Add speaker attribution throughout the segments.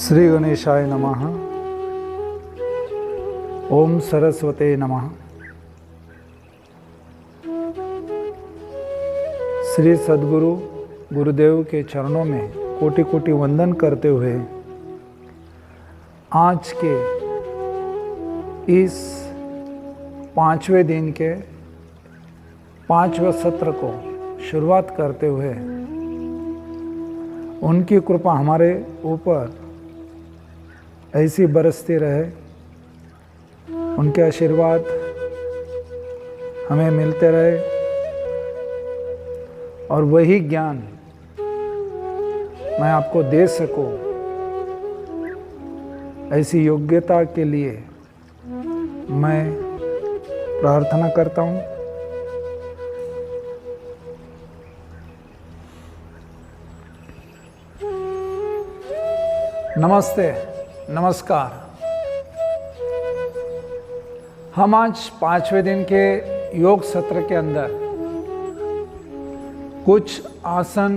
Speaker 1: श्री गणेशाय नमः। ओम सरस्वते नमः। श्री सद्गुरु गुरुदेव के चरणों में कोटि कोटि वंदन करते हुए आज के इस 5वें दिन के 5वें सत्र को शुरुआत करते हुए उनकी कृपा हमारे ऊपर ऐसी बरसती रहे, उनके आशीर्वाद हमें मिलते रहे और वही ज्ञान मैं आपको दे सकूं, ऐसी योग्यता के लिए मैं प्रार्थना करता हूं। नमस्ते, नमस्कार। हम आज 5वें दिन के योग सत्र के अंदर कुछ आसन,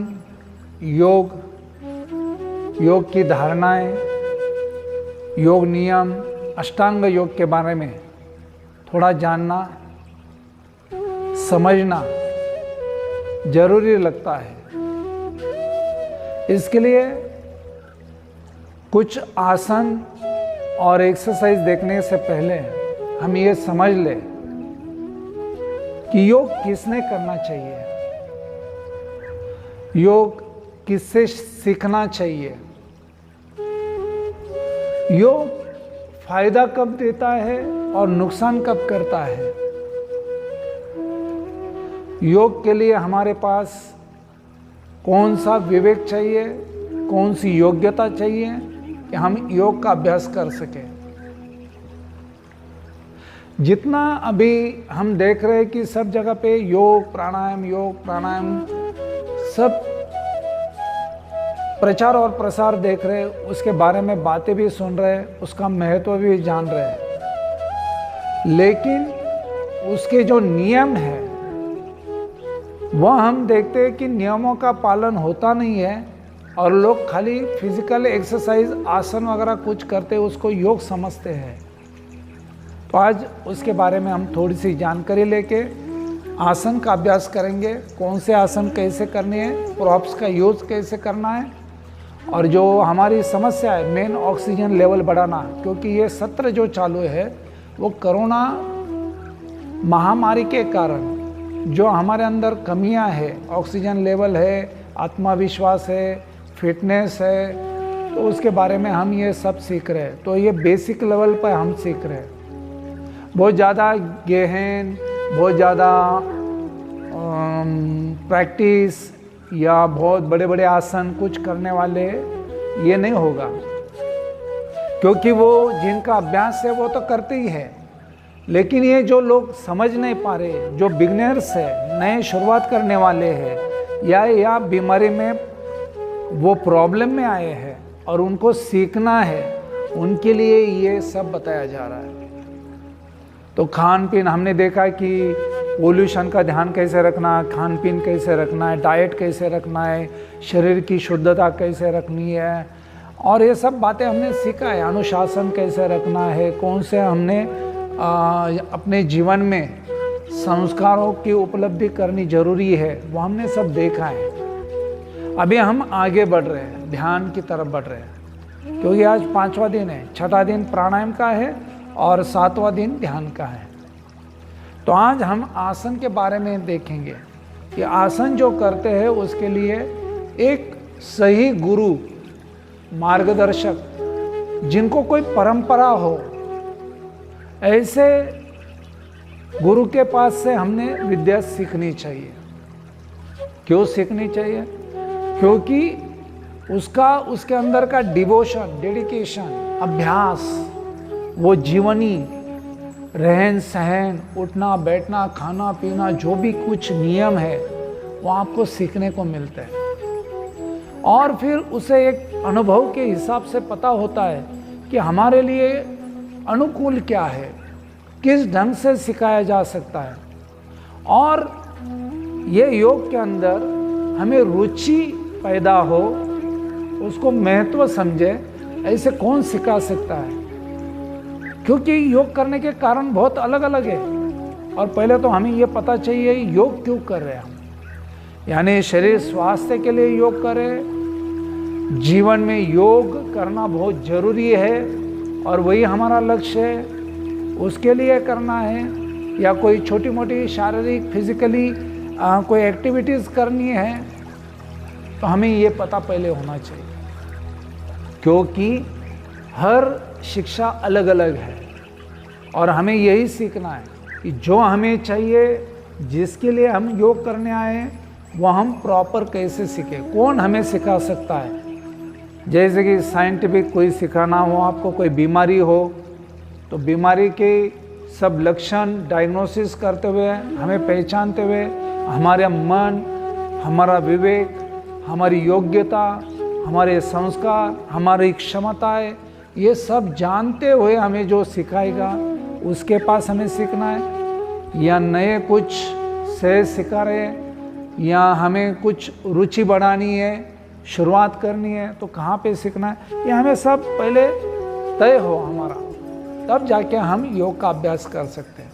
Speaker 1: योग की धारणाएं, योग नियम, अष्टांग योग के बारे में थोड़ा जानना, समझना जरूरी लगता है। इसके लिए कुछ आसन और एक्सरसाइज देखने से पहले हम ये समझ ले कि योग किसने करना चाहिए, योग किससे सीखना चाहिए, योग फायदा कब देता है और नुकसान कब करता है। योग के लिए हमारे पास कौन सा विवेक चाहिए, कौन सी योग्यता चाहिए कि हम योग का अभ्यास कर सकें। जितना अभी हम देख रहे हैं कि सब जगह पे योग प्राणायाम सब प्रचार और प्रसार देख रहे हैं, उसके बारे में बातें भी सुन रहे हैं, उसका महत्व भी जान रहे हैं, लेकिन उसके जो नियम है वह हम देखते हैं कि नियमों का पालन होता नहीं है और लोग खाली फिजिकल एक्सरसाइज, आसन वगैरह कुछ करते उसको योग समझते हैं। तो आज उसके बारे में हम थोड़ी सी जानकारी लेके आसन का अभ्यास करेंगे। कौन से आसन कैसे करने हैं, प्रॉप्स का यूज कैसे करना है, और जो हमारी समस्या है मेन ऑक्सीजन लेवल बढ़ाना, क्योंकि ये सत्र जो चालू है वो कोरोना महामारी के कारण जो हमारे अंदर कमियां है, ऑक्सीजन लेवल है, आत्मविश्वास है, फिटनेस है, तो उसके बारे में हम ये सब सीख रहे हैं। तो ये बेसिक लेवल पर हम सीख रहे हैं। बहुत ज़्यादा गहन, बहुत ज़्यादा प्रैक्टिस या बहुत बड़े बड़े आसन कुछ करने वाले ये नहीं होगा, क्योंकि वो जिनका अभ्यास है वो तो करते ही है। लेकिन ये जो लोग समझ नहीं पा रहे, जो बिगनर्स है, नए शुरुआत करने वाले हैं या बीमारी में वो प्रॉब्लम में आए हैं और उनको सीखना है, उनके लिए ये सब बताया जा रहा है। तो खान पीन हमने देखा कि पोल्यूशन का ध्यान कैसे रखना, खान पीन कैसे रखना है, डाइट कैसे रखना है, शरीर की शुद्धता कैसे रखनी है, और ये सब बातें हमने सीखा है। अनुशासन कैसे रखना है, कौन से हमने अपने जीवन में संस्कारों की उपलब्धि करनी जरूरी है, वो हमने सब देखा है। अभी हम आगे बढ़ रहे हैं, ध्यान की तरफ बढ़ रहे हैं, क्योंकि आज 5वां दिन है, 6ठा दिन प्राणायाम का है और 7वां दिन ध्यान का है। तो आज हम आसन के बारे में देखेंगे कि आसन जो करते हैं उसके लिए एक सही गुरु, मार्गदर्शक, जिनको कोई परंपरा हो, ऐसे गुरु के पास से हमने विद्या सीखनी चाहिए। क्यों सीखनी चाहिए? क्योंकि उसके अंदर का डिवोशन, डेडिकेशन, अभ्यास, वो जीवनी, रहन सहन, उठना बैठना, खाना पीना, जो भी कुछ नियम है वो आपको सीखने को मिलता है। और फिर उसे एक अनुभव के हिसाब से पता होता है कि हमारे लिए अनुकूल क्या है, किस ढंग से सिखाया जा सकता है। और ये योग के अंदर हमें रुचि पैदा हो, उसको महत्व समझे, ऐसे कौन सिखा सकता है? क्योंकि योग करने के कारण बहुत अलग अलग है। और पहले तो हमें ये पता चाहिए योग क्यों कर रहे हैं हम, यानी शरीर स्वास्थ्य के लिए योग करें। जीवन में योग करना बहुत जरूरी है और वही हमारा लक्ष्य है, उसके लिए करना है। या कोई छोटी मोटी शारीरिक फिजिकली कोई एक्टिविटीज़ करनी है, तो हमें ये पता पहले होना चाहिए। क्योंकि हर शिक्षा अलग अलग है और हमें यही सीखना है कि जो हमें चाहिए, जिसके लिए हम योग करने आए हैं, वो हम प्रॉपर कैसे सीखें, कौन हमें सिखा सकता है। जैसे कि साइंटिफिक कोई सिखाना हो, आपको कोई बीमारी हो तो बीमारी के सब लक्षण डायग्नोसिस करते हुए, हमें पहचानते हुए, हमारा मन, हमारा विवेक, हमारी योग्यता, हमारे संस्कार, हमारी क्षमताएं, ये सब जानते हुए हमें जो सिखाएगा उसके पास हमें सीखना है। या नए कुछ सहज सिखा रहे हैं, या हमें कुछ रुचि बढ़ानी है, शुरुआत करनी है, तो कहाँ पे सीखना है, ये हमें सब पहले तय हो हमारा, तब जाके हम योग का अभ्यास कर सकते हैं।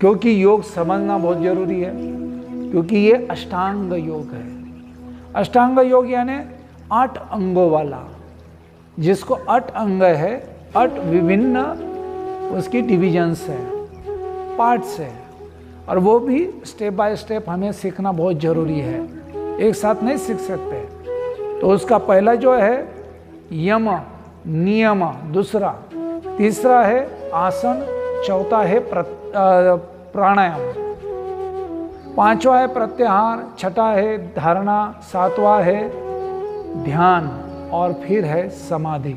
Speaker 1: क्योंकि योग समझना बहुत ज़रूरी है, क्योंकि ये अष्टांग योग है। अष्टांग योग यानी 8 अंगों वाला, जिसको 8 अंग है, 8 विभिन्न उसकी डिविजन्स है, पार्ट्स है, और वो भी स्टेप बाय स्टेप हमें सीखना बहुत ज़रूरी है, एक साथ नहीं सीख सकते। तो उसका पहला जो है यम नियम, दूसरा, तीसरा है आसन, चौथा है प्राणायाम, पांचवा है प्रत्याहार, छठा है धारणा, सातवां है ध्यान, और फिर है समाधि।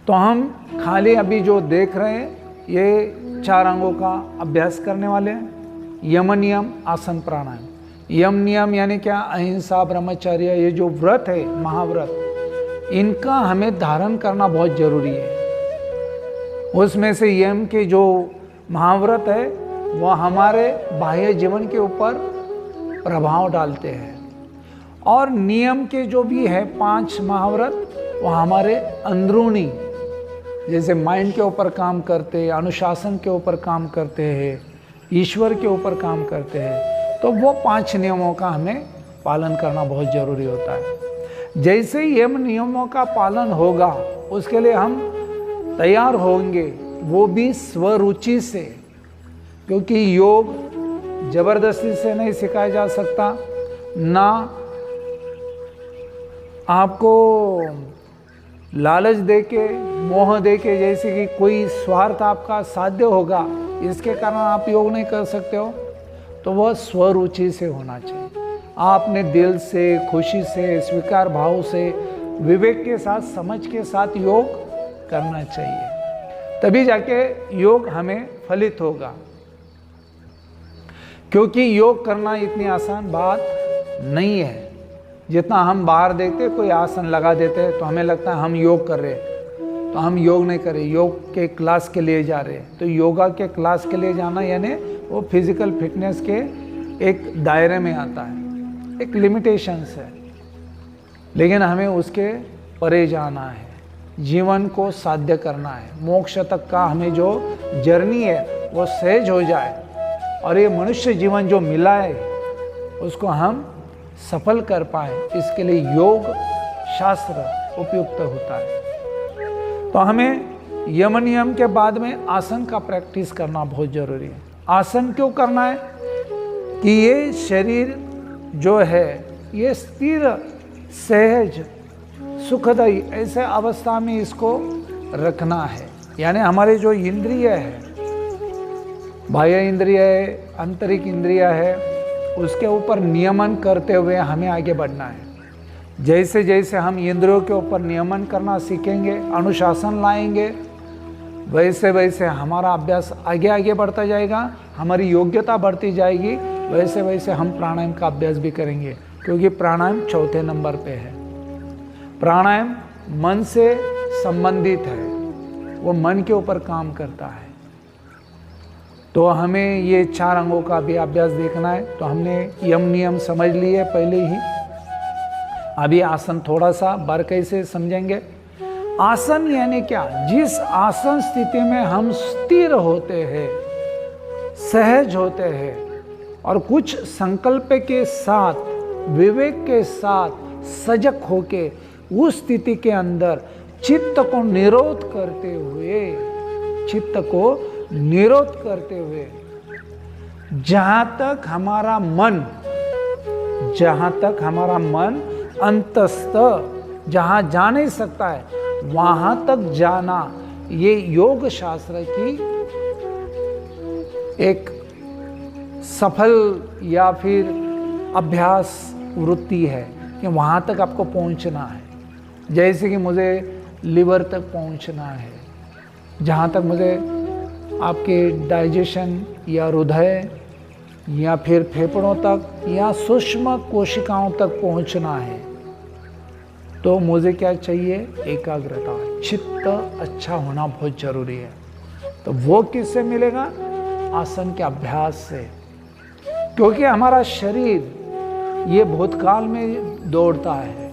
Speaker 1: तो हम खाली अभी जो देख रहे हैं ये 4 अंगों का अभ्यास करने वाले हैं। यम नियम, आसन, प्राणायाम। यम नियम यानी क्या? अहिंसा, ब्रह्मचर्य, ये जो व्रत है, महाव्रत, इनका हमें धारण करना बहुत जरूरी है। उसमें से यम के जो महाव्रत है वो हमारे बाह्य जीवन के ऊपर प्रभाव डालते हैं, और नियम के जो भी है 5 महाव्रत वो हमारे अंदरूनी, जैसे माइंड के ऊपर काम करते हैं, अनुशासन के ऊपर काम करते हैं, ईश्वर के ऊपर काम करते हैं। तो वो 5 नियमों का हमें पालन करना बहुत ज़रूरी होता है। जैसे ही यम नियमों का पालन होगा, उसके लिए हम तैयार होंगे, वो भी स्वरुचि से, क्योंकि योग जबरदस्ती से नहीं सिखाया जा सकता, ना आपको लालच देके, मोह देके, जैसे कि कोई स्वार्थ आपका साध्य होगा इसके कारण आप योग नहीं कर सकते हो, तो वह स्वरुचि से होना चाहिए। आपने दिल से, खुशी से, स्वीकार भाव से, विवेक के साथ, समझ के साथ योग करना चाहिए, तभी जाके योग हमें फलित होगा। क्योंकि योग करना इतनी आसान बात नहीं है। जितना हम बाहर देखते, कोई आसन लगा देते हैं तो हमें लगता है हम योग कर रहे हैं, तो हम योग नहीं कर रहे, योग के क्लास के लिए जा रहे हैं। तो योगा के क्लास के लिए जाना यानी वो फिजिकल फिटनेस के एक दायरे में आता है, एक लिमिटेशंस है, लेकिन हमें उसके परे जाना है, जीवन को साध्य करना है, मोक्ष तक का हमें जो जर्नी है वो सहज हो जाए, और ये मनुष्य जीवन जो मिला है उसको हम सफल कर पाए, इसके लिए योग शास्त्र उपयुक्त होता है। तो हमें यम नियम के बाद में आसन का प्रैक्टिस करना बहुत जरूरी है। आसन क्यों करना है? कि ये शरीर जो है ये स्थिर, सहज, सुखदायी ऐसे अवस्था में इसको रखना है। यानी हमारे जो इंद्रिय है, बाह्य इंद्रिय है, आंतरिक इंद्रिय है, उसके ऊपर नियमन करते हुए हमें आगे बढ़ना है। जैसे जैसे हम इंद्रियों के ऊपर नियमन करना सीखेंगे, अनुशासन लाएंगे, वैसे वैसे हमारा अभ्यास आगे आगे बढ़ता जाएगा, हमारी योग्यता बढ़ती जाएगी। वैसे वैसे हम प्राणायाम का अभ्यास भी करेंगे, क्योंकि प्राणायाम 4थे नंबर पे है। प्राणायाम मन से संबंधित है, वो मन के ऊपर काम करता है। तो हमें ये 4 अंगों का भी अभ्यास देखना है। तो हमने यम नियम समझ लिए पहले ही, अभी आसन थोड़ा सा बारीकी से समझेंगे। आसन यानी क्या? जिस आसन स्थिति में हम स्थिर होते हैं, सहज होते हैं और कुछ संकल्प के साथ, विवेक के साथ सजग होके उस स्थिति के अंदर चित्त को निरोध करते हुए जहां तक हमारा मन अंतस्थ जहां जा नहीं सकता है, वहां तक जाना, ये योग शास्त्र की एक सफल या फिर अभ्यास वृत्ति है कि वहां तक आपको पहुंचना है। जैसे कि मुझे लिवर तक पहुंचना है, जहाँ तक मुझे आपके डाइजेशन या हृदय या फिर फेफड़ों तक या सूक्ष्म कोशिकाओं तक पहुंचना है, तो मुझे क्या चाहिए? एकाग्रता, चित्त अच्छा होना बहुत जरूरी है। तो वो किससे मिलेगा? आसन के अभ्यास से। क्योंकि हमारा शरीर ये भूतकाल में दौड़ता है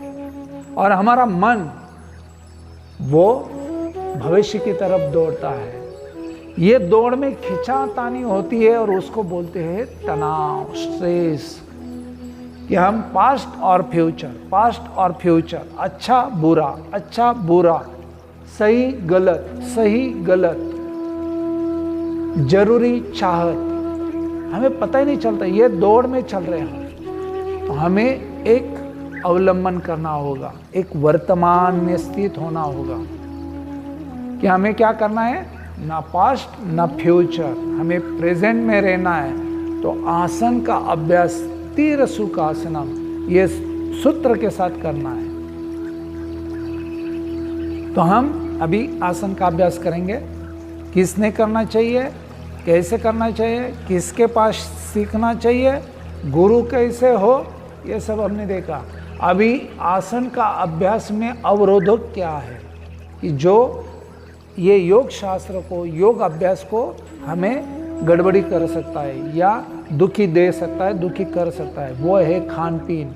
Speaker 1: और हमारा मन वो भविष्य की तरफ दौड़ता है। ये दौड़ में खिंचातानी होती है और उसको बोलते हैं तनाव, स्ट्रेस, कि हम पास्ट और फ्यूचर, अच्छा बुरा, सही गलत, जरूरी चाहत, हमें पता ही नहीं चलता, ये दौड़ में चल रहे हैं। तो हमें एक अवलंबन करना होगा, एक वर्तमान में स्थित होना होगा कि हमें क्या करना है? ना पास्ट ना फ्यूचर, हमें प्रेजेंट में रहना है। तो आसन का अभ्यास स्थिर सुखासनम, ये सूत्र के साथ करना है। तो हम अभी आसन का अभ्यास करेंगे। किसने करना चाहिए, कैसे करना चाहिए, किसके पास सीखना चाहिए, गुरु कैसे हो, ये सब हमने देखा। अभी आसन का अभ्यास में अवरोधक क्या है कि जो ये योग शास्त्र को, योग अभ्यास को हमें गड़बड़ी कर सकता है या दुखी दे सकता है, दुखी कर सकता है। वो है खान पीन,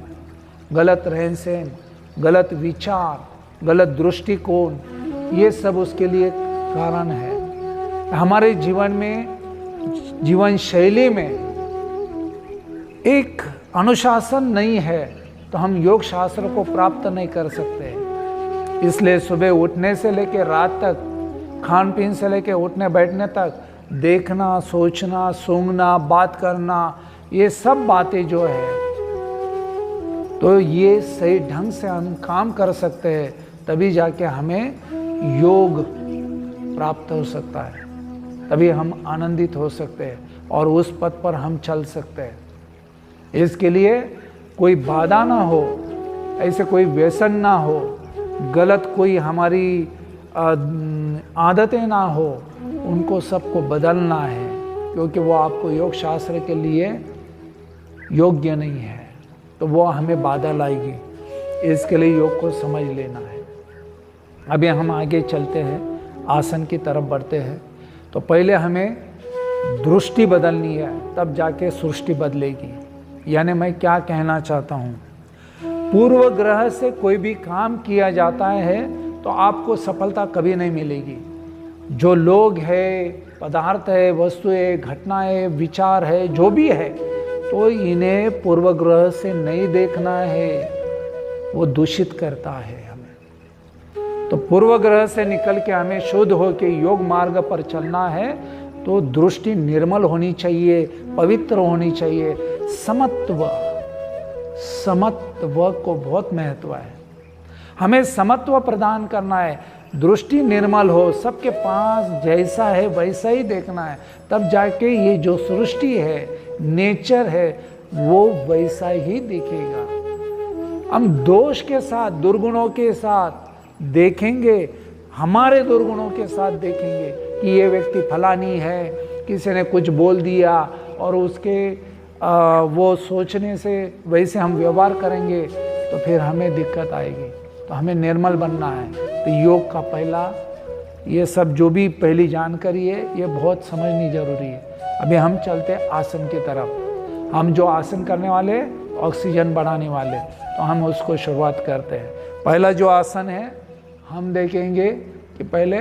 Speaker 1: गलत रहन सहन, गलत विचार, गलत दृष्टिकोण, ये सब उसके लिए कारण है। हमारे जीवन में, जीवन शैली में एक अनुशासन नहीं है तो हम योग शास्त्र को प्राप्त नहीं कर सकते। इसलिए सुबह उठने से लेकर रात तक, खान पीन से लेकर उठने बैठने तक, देखना, सोचना, सूंघना, बात करना, ये सब बातें जो है, तो ये सही ढंग से हम काम कर सकते हैं, तभी जाके हमें योग प्राप्त हो सकता है, तभी हम आनंदित हो सकते हैं और उस पथ पर हम चल सकते हैं। इसके लिए कोई बाधा ना हो, ऐसे कोई व्यसन ना हो, गलत कोई हमारी आदतें ना हो, उनको सबको बदलना है, क्योंकि वो आपको योग शास्त्र के लिए योग्य नहीं है, तो वो हमें बाधा लाएगी। इसके लिए योग को समझ लेना है। अभी हम आगे चलते हैं, आसन की तरफ बढ़ते हैं। तो पहले हमें दृष्टि बदलनी है, तब जाके सृष्टि बदलेगी। यानी मैं क्या कहना चाहता हूँ, पूर्व ग्रह से कोई भी काम किया जाता है तो आपको सफलता कभी नहीं मिलेगी। जो लोग है, पदार्थ है, वस्तु है, घटना है, विचार है, जो भी है, तो इन्हें पूर्व ग्रह से नहीं देखना है, वो दूषित करता है हमें। तो पूर्व ग्रह से निकल के हमें शुद्ध होकर योग मार्ग पर चलना है, तो दृष्टि निर्मल होनी चाहिए, पवित्र होनी चाहिए। समत्व को बहुत महत्व है, हमें समत्व प्रदान करना है। दृष्टि निर्मल हो, सबके पास जैसा है वैसा ही देखना है, तब जाके ये जो सृष्टि है, नेचर है, वो वैसा ही दिखेगा। हम दोष के साथ, दुर्गुणों के साथ देखेंगे, हमारे दुर्गुणों के साथ देखेंगे कि ये व्यक्ति फलानी है, किसी ने कुछ बोल दिया और उसके वो सोचने से वैसे हम व्यवहार करेंगे, तो फिर हमें दिक्कत आएगी। तो हमें निर्मल बनना है। तो योग का पहला, ये सब जो भी पहली जानकारी है, ये बहुत समझनी जरूरी है। अभी हम चलते हैं आसन की तरफ। हम जो आसन करने वाले, ऑक्सीजन बढ़ाने वाले, तो हम उसको शुरुआत करते हैं। पहला जो आसन है, हम देखेंगे कि पहले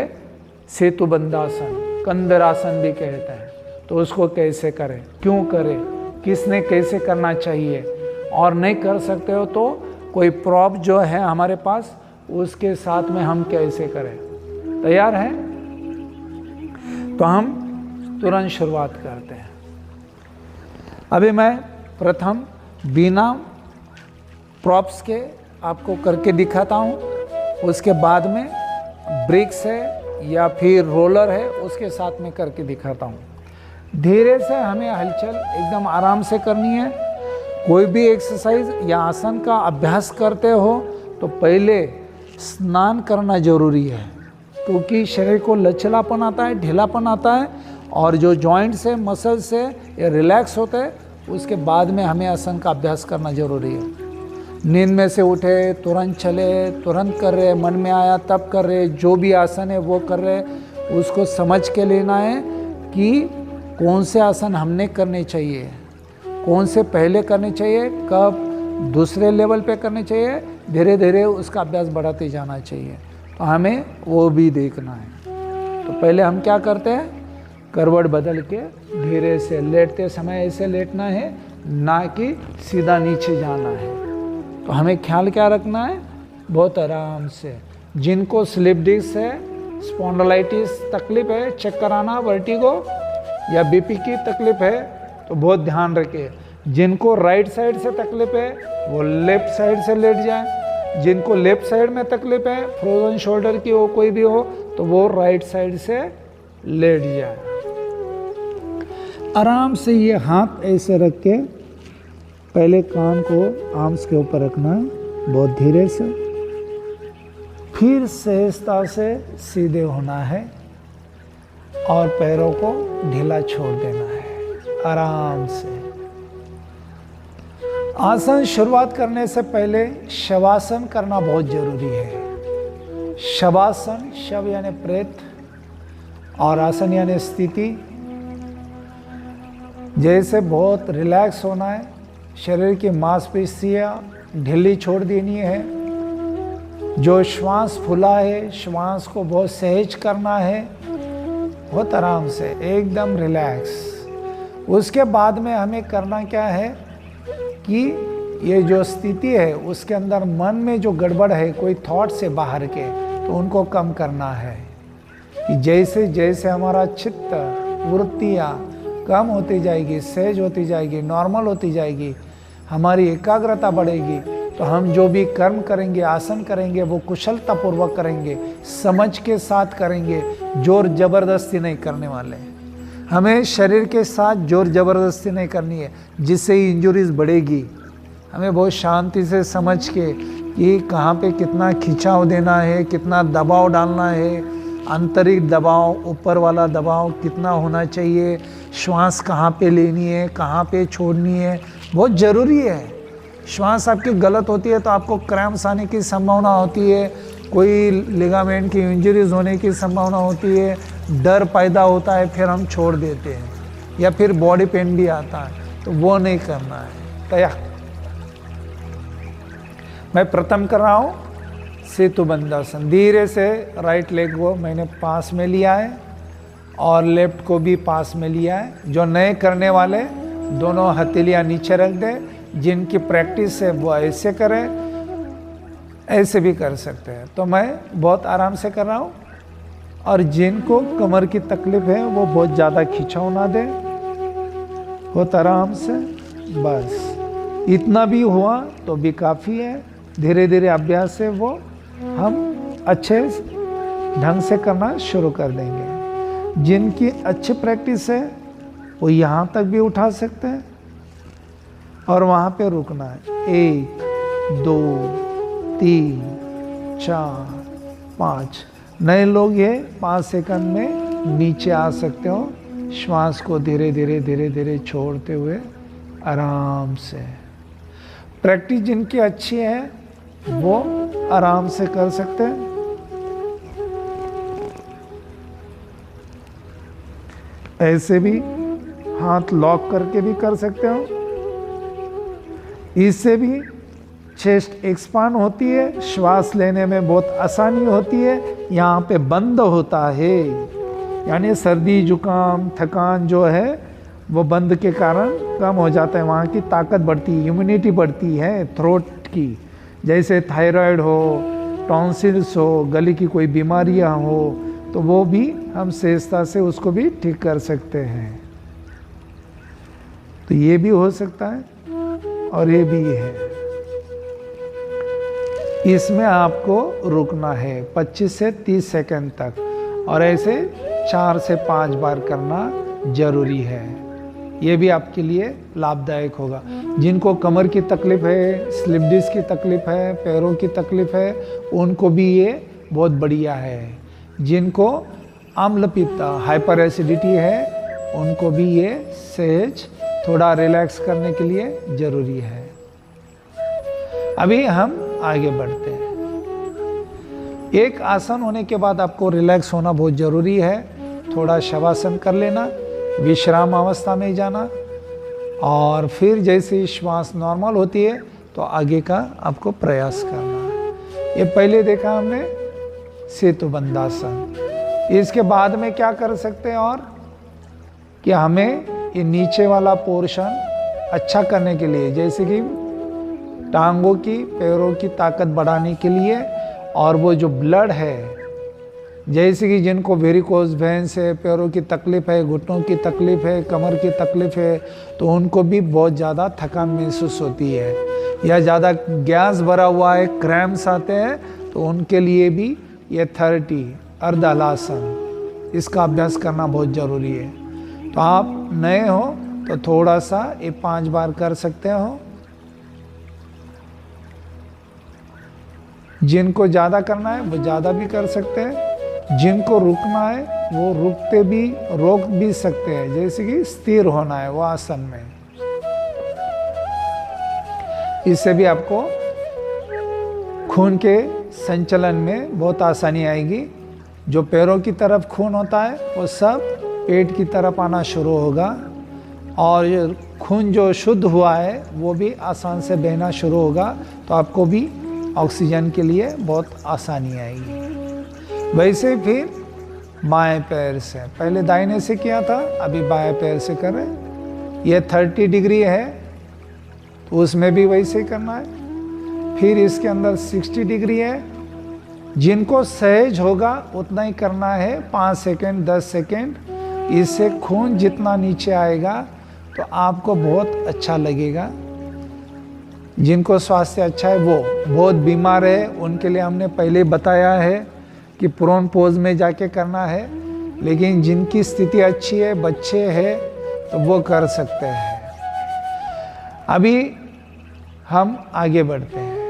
Speaker 1: सेतु बंधासन, कंदरासन भी कहते हैं, तो उसको कैसे करें, क्यों करें, किसने कैसे करना चाहिए, और नहीं कर सकते हो तो कोई प्रॉप जो है हमारे पास उसके साथ में हम कैसे करें। तैयार है? तो हम तुरंत शुरुआत करते हैं। अभी मैं प्रथम बिना प्रॉप्स के आपको करके दिखाता हूँ, उसके बाद में ब्रिक्स है या फिर रोलर है उसके साथ में करके दिखाता हूँ। धीरे से हमें हलचल एकदम आराम से करनी है। कोई भी एक्सरसाइज या आसन का अभ्यास करते हो तो पहले स्नान करना जरूरी है, क्योंकि शरीर को लचीलापन आता है, ढीलापन आता है, और जो जॉइंट्स है, मसल्स है, ये रिलैक्स होते हैं। उसके बाद में हमें आसन का अभ्यास करना जरूरी है। नींद में से उठे तुरंत चले, तुरंत कर रहे, मन में आया तब कर रहे, जो भी आसन है वो कर रहे, उसको समझ के लेना है कि कौन से आसन हमने करने चाहिए, कौन से पहले करने चाहिए, कब दूसरे लेवल पे करने चाहिए, धीरे धीरे उसका अभ्यास बढ़ाते जाना चाहिए। तो हमें वो भी देखना है। तो पहले हम क्या करते हैं, करवट बदल के धीरे से लेटते समय ऐसे लेटना है, ना कि सीधा नीचे जाना है। तो हमें ख्याल क्या रखना है, बहुत आराम से। जिनको स्लिप डिस्क है, स्पॉन्डिलाइटिस तकलीफ है, चेक कराना, वर्टिगो या बीपी की तकलीफ है तो बहुत ध्यान रखिए। जिनको राइट साइड से तकलीफ है वो लेफ्ट साइड से लेट जाए, जिनको लेफ्ट साइड में तकलीफ है, फ्रोजन शोल्डर की हो, कोई भी हो, तो वो राइट साइड से लेट जाए। आराम से ये हाथ ऐसे रख के पहले कान को आर्म्स के ऊपर रखना है, बहुत धीरे से, फिर सहजता से सीधे होना है और पैरों को ढीला छोड़ देना है आराम से। आसन शुरुआत करने से पहले शवासन करना बहुत जरूरी है। शवासन, शव यानी प्रेत, और आसन यानी स्थिति। जैसे बहुत रिलैक्स होना है, शरीर की मांसपेशियां ढीली छोड़ देनी है, जो श्वास फूला है श्वास को बहुत सहज करना है, बहुत आराम से एकदम रिलैक्स। उसके बाद में हमें करना क्या है कि ये जो स्थिति है उसके अंदर मन में जो गड़बड़ है, कोई थॉट से बाहर के, तो उनको कम करना है। कि जैसे जैसे हमारा चित्त, वृत्तियाँ कम होती जाएगी, सहज होती जाएगी, नॉर्मल होती जाएगी, हमारी एकाग्रता बढ़ेगी, तो हम जो भी कर्म करेंगे, आसन करेंगे, वो कुशलतापूर्वक करेंगे, समझ के साथ करेंगे, जोर जबरदस्ती नहीं करने वाले। हमें शरीर के साथ जोर जबरदस्ती नहीं करनी है, जिससे इंजुरीज बढ़ेगी। हमें बहुत शांति से समझ के कि कहाँ पे कितना खिंचाव देना है, कितना दबाव डालना है, आंतरिक दबाव, ऊपर वाला दबाव कितना होना चाहिए, श्वास कहाँ पे लेनी है, कहाँ पे छोड़नी है, बहुत ज़रूरी है। श्वास आपकी गलत होती है तो आपको क्रैम्प्स आने की संभावना होती है, कोई लिगामेंट की इंजरीज होने की संभावना होती है, डर पैदा होता है, फिर हम छोड़ देते हैं, या फिर बॉडी पेन भी आता है, तो वो नहीं करना है। तैयार? मैं प्रथम कर रहा हूँ सेतु बंधासन। धीरे से राइट लेग को मैंने पास में लिया है और लेफ्ट को भी पास में लिया है। जो नए करने वाले दोनों हथेलियाँ नीचे रख दें, जिनकी प्रैक्टिस है वो ऐसे करें, ऐसे भी कर सकते हैं। तो मैं बहुत आराम से कर रहा हूँ, और जिनको कमर की तकलीफ है वो बहुत ज़्यादा खिंचाव ना दें, बहुत आराम से, बस इतना भी हुआ तो भी काफ़ी है। धीरे धीरे अभ्यास से वो हम अच्छे ढंग से करना शुरू कर देंगे। जिनकी अच्छी प्रैक्टिस है वो यहाँ तक भी उठा सकते हैं और वहाँ पे रुकना है। 1 2 3 4 5। नए लोग ये 5 सेकंड में नीचे आ सकते हो, श्वास को धीरे धीरे धीरे धीरे छोड़ते हुए आराम से। प्रैक्टिस जिनकी अच्छी है वो आराम से कर सकते हैं। ऐसे भी हाथ लॉक करके भी कर सकते हो, इससे भी चेस्ट एक्सपांड होती है, श्वास लेने में बहुत आसानी होती है, यहाँ पे बंद होता है, यानी सर्दी जुकाम थकान जो है वो बंद के कारण कम हो जाता है, वहाँ की ताकत बढ़ती है, इम्यूनिटी बढ़ती है थ्रोट की। जैसे थायराइड हो, टॉन्सिल्स हो, गले की कोई बीमारियाँ हो, तो वो भी हम सहजता से उसको भी ठीक कर सकते हैं। तो ये भी हो सकता है और ये भी है। इसमें आपको रुकना है 25 से 30 सेकंड तक, और ऐसे 4 से 5 बार करना जरूरी है। ये भी आपके लिए लाभदायक होगा। जिनको कमर की तकलीफ है, स्लिप डिस्क की तकलीफ है, पैरों की तकलीफ है, उनको भी ये बहुत बढ़िया है। जिनको अम्ल पित्त हाइपर एसिडिटी है, उनको भी ये सहज थोड़ा रिलैक्स करने के लिए जरूरी है। अभी हम आगे बढ़ते हैं। एक आसन होने के बाद आपको रिलैक्स होना बहुत ज़रूरी है। थोड़ा शवासन कर लेना, विश्राम अवस्था में जाना, और फिर जैसे श्वास नॉर्मल होती है तो आगे का आपको प्रयास करना। ये पहले देखा हमने सेतुबंधासन। इसके बाद में क्या कर सकते हैं और कि हमें ये नीचे वाला पोर्शन अच्छा करने के लिए, जैसे कि टांगों की पैरों की ताकत बढ़ाने के लिए, और वो जो ब्लड है, जैसे कि जिनको वेरिकोज वेन्स है, पैरों की तकलीफ है, घुटनों की तकलीफ है, कमर की तकलीफ है, तो उनको भी बहुत ज़्यादा थकान महसूस होती है, या ज़्यादा गैस भरा हुआ है, क्रैम्प्स आते हैं, तो उनके लिए भी ये 30 अर्धहलासन इसका अभ्यास करना बहुत ज़रूरी है। तो आप नए हो तो थोड़ा सा ये 5 बार कर सकते हो। जिनको ज़्यादा करना है वो ज़्यादा भी कर सकते हैं, जिनको रुकना है वो रोक भी सकते हैं, जैसे कि स्थिर होना है वो आसन में। इससे भी आपको खून के संचलन में बहुत आसानी आएगी। जो पैरों की तरफ खून होता है वो सब पेट की तरफ आना शुरू होगा, और खून जो शुद्ध हुआ है वो भी आसान से बहना शुरू होगा, तो आपको भी ऑक्सीजन के लिए बहुत आसानी आएगी। वैसे फिर बाएं पैर से, पहले दाहिने से किया था, अभी बाएं पैर से कर रहे हैं। ये 30 डिग्री है तो उसमें भी वैसे ही करना है। फिर इसके अंदर 60 डिग्री है, जिनको सहज होगा उतना ही करना है, 5 सेकेंड 10 सेकेंड। इससे खून जितना नीचे आएगा तो आपको बहुत अच्छा लगेगा। जिनको स्वास्थ्य अच्छा है, वो बहुत बीमार है, उनके लिए हमने पहले बताया है कि प्रोन पोज में जाके करना है, लेकिन जिनकी स्थिति अच्छी है, बच्चे हैं, तो वो कर सकते हैं। अभी हम आगे बढ़ते हैं।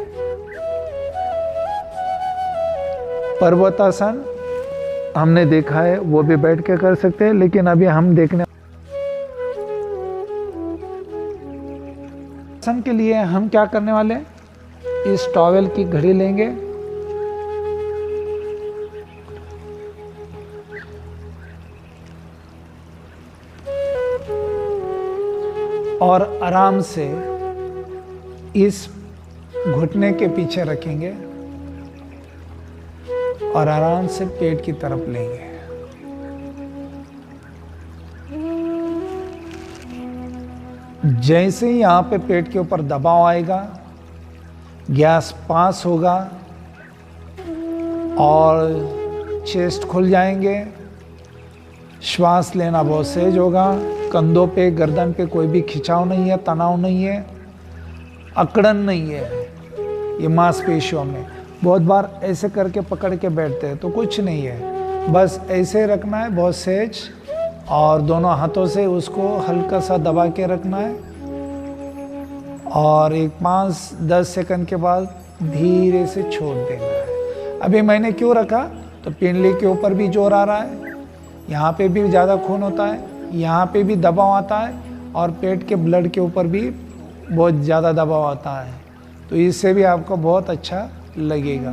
Speaker 1: पर्वतासन हमने देखा है, वो भी बैठ के कर सकते हैं, लेकिन अभी हम देखने आसन के लिए हम क्या करने वाले हैं, इस टॉवेल की घड़ी लेंगे और आराम से इस घुटने के पीछे रखेंगे और आराम से पेट की तरफ लेंगे। जैसे ही यहाँ पे पेट के ऊपर दबाव आएगा, गैस पास होगा और चेस्ट खुल जाएंगे, श्वास लेना बहुत सहज होगा। कंधों पे, गर्दन पे कोई भी खिंचाव नहीं है, तनाव नहीं है, अकड़न नहीं है। ये मांसपेशियों में बहुत बार ऐसे करके पकड़ के बैठते हैं, तो कुछ नहीं है, बस ऐसे रखना है बहुत सहज, और दोनों हाथों से उसको हल्का सा दबा के रखना है, और एक 5-10 सेकंड के बाद धीरे से छोड़ देना है। अभी मैंने क्यों रखा, तो पिंडली के ऊपर भी जोर आ रहा है, यहाँ पे भी ज़्यादा खून होता है, यहाँ पे भी दबाव आता है, और पेट के ब्लड के ऊपर भी बहुत ज़्यादा दबाव आता है, तो इससे भी आपको बहुत अच्छा लगेगा।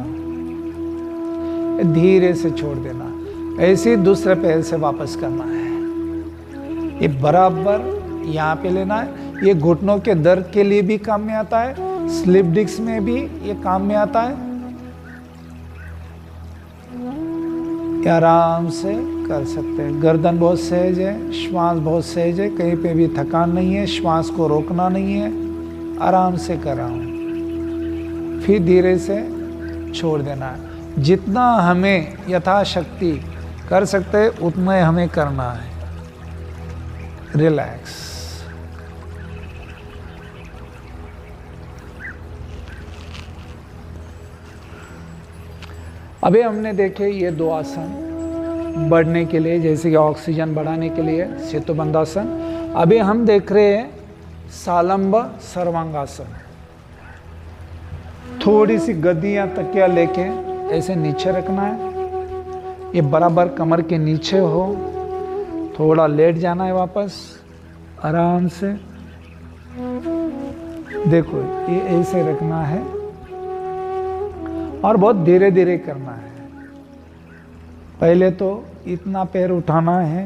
Speaker 1: धीरे से छोड़ देना। ऐसे दूसरे पैर से वापस करना है। ये बराबर यहाँ पे लेना है। ये घुटनों के दर्द के लिए भी काम में आता है, स्लिप डिस्क में भी ये काम में आता है। ये आराम से कर सकते हैं। गर्दन बहुत सहज है, श्वास बहुत सहज है, कहीं पे भी थकान नहीं है, श्वास को रोकना नहीं है, आराम से कर रहा हूँ। फिर धीरे से छोड़ देना है। जितना हमें यथाशक्ति कर सकते हैं उतना ही हमें करना है। रिलैक्स। अभी हमने देखे ये 2 आसन बढ़ने के लिए, जैसे कि ऑक्सीजन बढ़ाने के लिए सेतु बंधासन। अभी हम देख रहे हैं सालंब सर्वांगासन। थोड़ी सी गद्दी या तकिया लेके ऐसे नीचे रखना है, ये बराबर कमर के नीचे हो। थोड़ा लेट जाना है वापस आराम से। देखो ये ऐसे रखना है और बहुत धीरे धीरे करना है। पहले तो इतना पैर उठाना है,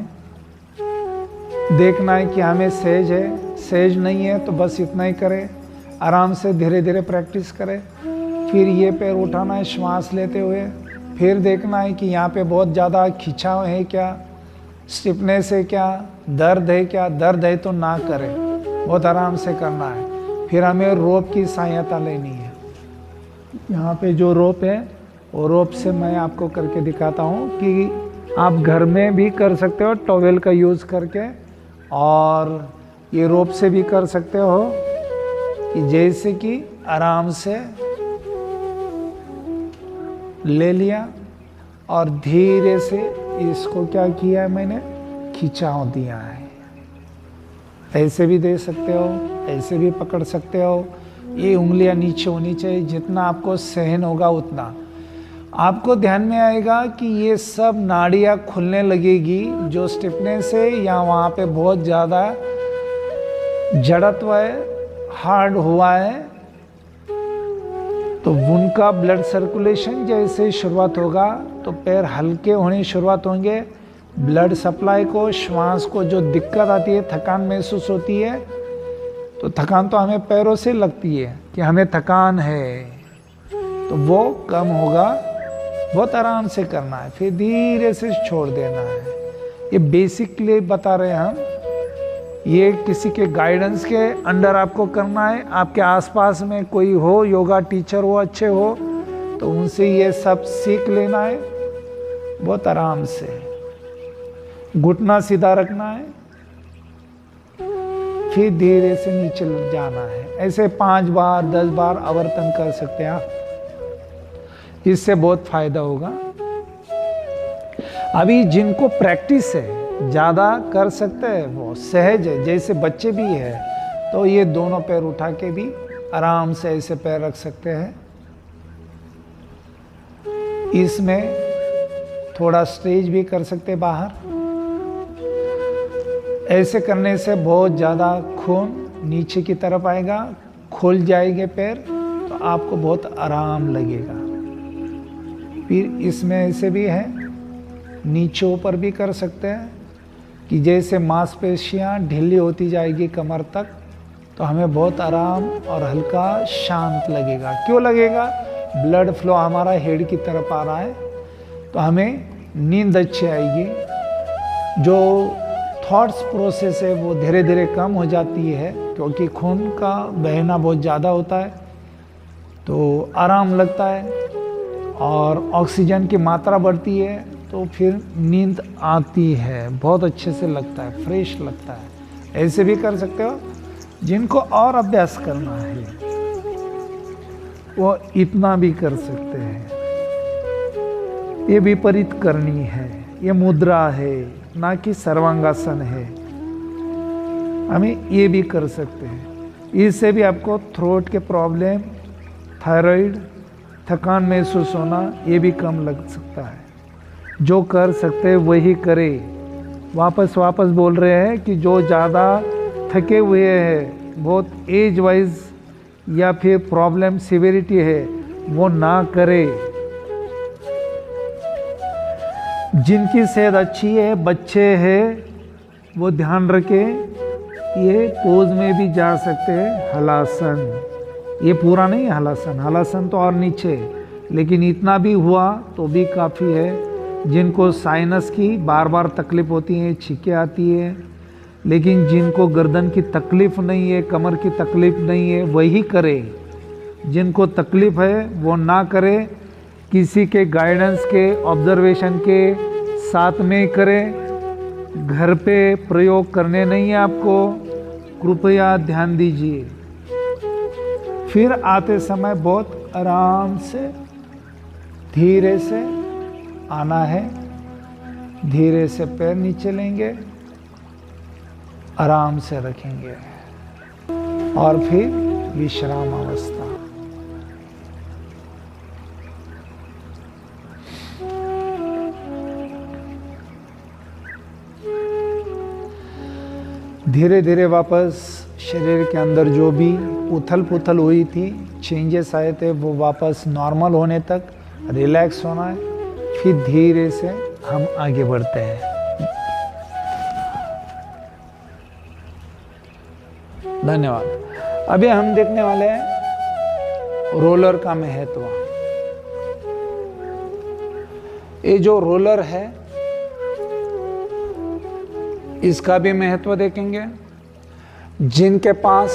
Speaker 1: देखना है कि हमें सहज है, सहज नहीं है तो बस इतना ही करें। आराम से धीरे धीरे प्रैक्टिस करें। फिर ये पैर उठाना है श्वास लेते हुए। फिर देखना है कि यहाँ पे बहुत ज़्यादा खिंचाव है क्या, स्टिफनेस है क्या, दर्द है क्या। दर्द है तो ना करें, बहुत आराम से करना है। फिर हमें रोप की सहायता लेनी है। यहाँ पे जो रोप है वो रोप से मैं आपको करके दिखाता हूँ कि आप घर में भी कर सकते हो टॉवेल का यूज़ करके, और ये रोप से भी कर सकते हो कि जैसे कि आराम से ले लिया और धीरे से इसको क्या किया है मैंने, खिंचाव दिया है। ऐसे भी दे सकते हो, ऐसे भी पकड़ सकते हो। ये उंगलियां नीचे होनी चाहिए, जितना आपको सहन होगा उतना। आपको ध्यान में आएगा कि ये सब नाड़ियाँ खुलने लगेगी। जो स्टिफनेस है या वहाँ पे बहुत ज़्यादा जड़त्व है, हार्ड हुआ है, तो उनका ब्लड सर्कुलेशन जैसे शुरुआत होगा तो पैर हल्के होने शुरुआत होंगे। ब्लड सप्लाई को, श्वास को जो दिक्कत आती है, थकान महसूस होती है, तो थकान तो हमें पैरों से लगती है कि हमें थकान है, तो वो कम होगा। बहुत आराम से करना है, फिर धीरे से छोड़ देना है। ये बेसिकली बता रहे हैं हम, ये किसी के गाइडेंस के अंडर आपको करना है। आपके आसपास में कोई हो, योगा टीचर हो, अच्छे हो, तो उनसे ये सब सीख लेना है। बहुत आराम से घुटना सीधा रखना है, फिर धीरे से नीचे जाना है। ऐसे 5 बार 10 बार आवर्तन कर सकते हैं आप, इससे बहुत फायदा होगा। अभी जिनको प्रैक्टिस है, ज़्यादा कर सकते हैं, वो सहज है, जैसे बच्चे भी है, तो ये दोनों पैर उठा के भी आराम से ऐसे पैर रख सकते हैं। इसमें थोड़ा स्ट्रेच भी कर सकते हैं बाहर। ऐसे करने से बहुत ज़्यादा खून नीचे की तरफ आएगा, खुल जाएंगे पैर, तो आपको बहुत आराम लगेगा। फिर इसमें ऐसे भी है, नीचे ऊपर भी कर सकते हैं कि जैसे मांसपेशियाँ ढीली होती जाएगी कमर तक, तो हमें बहुत आराम और हल्का शांत लगेगा। क्यों लगेगा? ब्लड फ्लो हमारा हेड की तरफ आ रहा है, तो हमें नींद अच्छी आएगी। जो थॉट्स प्रोसेस है वो धीरे धीरे कम हो जाती है, क्योंकि खून का बहना बहुत ज़्यादा होता है, तो आराम लगता है और ऑक्सीजन की मात्रा बढ़ती है, तो फिर नींद आती है, बहुत अच्छे से लगता है, फ्रेश लगता है। ऐसे भी कर सकते हो। जिनको और अभ्यास करना है वो इतना भी कर सकते हैं। ये विपरीत करनी है, ये मुद्रा है, ना कि सर्वांगासन है। हमें ये भी कर सकते हैं। इससे भी आपको थ्रोट के प्रॉब्लम, थायराइड, थकान महसूस होना, ये भी कम लग सकता है। जो कर सकते हैं वही करें। वापस बोल रहे हैं कि जो ज़्यादा थके हुए हैं, बहुत एज वाइज या फिर प्रॉब्लम सिविरिटी है, वो ना करे। जिनकी सेहत अच्छी है, बच्चे हैं, वो ध्यान रखें। ये पोज में भी जा सकते हैं, हलासन। ये पूरा नहीं है हलासन, हलासन तो और नीचे, लेकिन इतना भी हुआ तो भी काफ़ी है। जिनको साइनस की बार बार तकलीफ होती है, छींकें आती है, लेकिन जिनको गर्दन की तकलीफ़ नहीं है, कमर की तकलीफ़ नहीं है, वही करे। जिनको तकलीफ़ है वो ना करे, किसी के गाइडेंस के, ऑब्जर्वेशन के साथ में करे। घर पे प्रयोग करने नहीं है आपको, कृपया ध्यान दीजिए। फिर आते समय बहुत आराम से धीरे से आना है, धीरे से पैर नीचे लेंगे, आराम से रखेंगे और फिर विश्राम अवस्था। धीरे धीरे वापस शरीर के अंदर जो भी उथल पुथल हुई थी, चेंजेस आए थे, वो वापस नॉर्मल होने तक रिलैक्स होना है। फिर धीरे से हम आगे बढ़ते हैं। धन्यवाद। अभी हम देखने वाले हैं रोलर का महत्व। ये जो रोलर है इसका भी महत्व देखेंगे। जिनके पास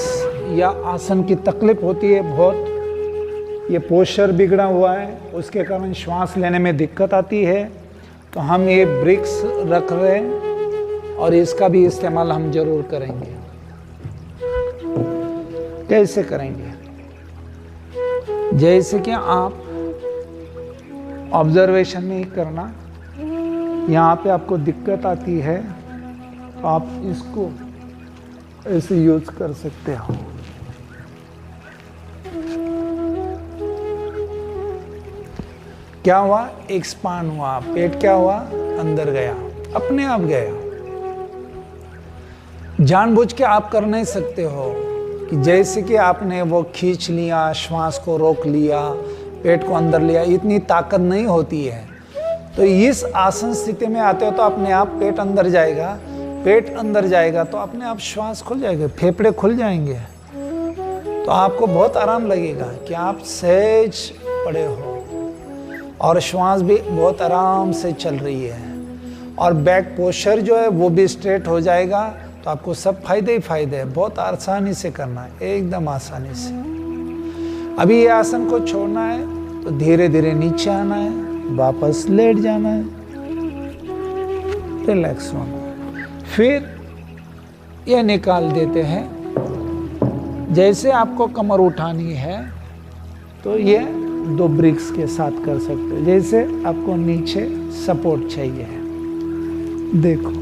Speaker 1: या आसन की तकलीफ होती है बहुत, ये पोस्चर बिगड़ा हुआ है, उसके कारण श्वास लेने में दिक्कत आती है, तो हम ये ब्रिक्स रख रहे हैं और इसका भी इस्तेमाल हम जरूर करेंगे। कैसे करेंगे? जैसे कि आप ऑब्जर्वेशन में ही करना। यहाँ पे आपको दिक्कत आती है तो आप इसको ऐसे यूज कर सकते हो। क्या हुआ? एक्सपांड हुआ, पेट क्या हुआ? अंदर गया, अपने आप गया। जानबूझ के आप कर नहीं सकते हो कि जैसे कि आपने वो खींच लिया, श्वास को रोक लिया, पेट को अंदर लिया, इतनी ताकत नहीं होती है। तो इस आसन स्थिति में आते हो तो अपने आप पेट अंदर जाएगा, पेट अंदर जाएगा तो अपने आप श्वास खुल जाएगा, फेफड़े खुल जाएंगे, तो आपको बहुत आराम लगेगा कि आप सहज पड़े हो और श्वास भी बहुत आराम से चल रही है और बैक पोस्चर जो है वो भी स्ट्रेट हो जाएगा। तो आपको सब फायदे ही फायदे हैं। बहुत आसानी से करना है, एकदम आसानी से। अभी ये आसन को छोड़ना है तो धीरे धीरे नीचे आना है, वापस लेट जाना है, रिलैक्स होना है। फिर ये निकाल देते हैं। जैसे आपको कमर उठानी है तो ये 2 ब्रिक्स के साथ कर सकते हैं। जैसे आपको नीचे सपोर्ट चाहिए है, देखो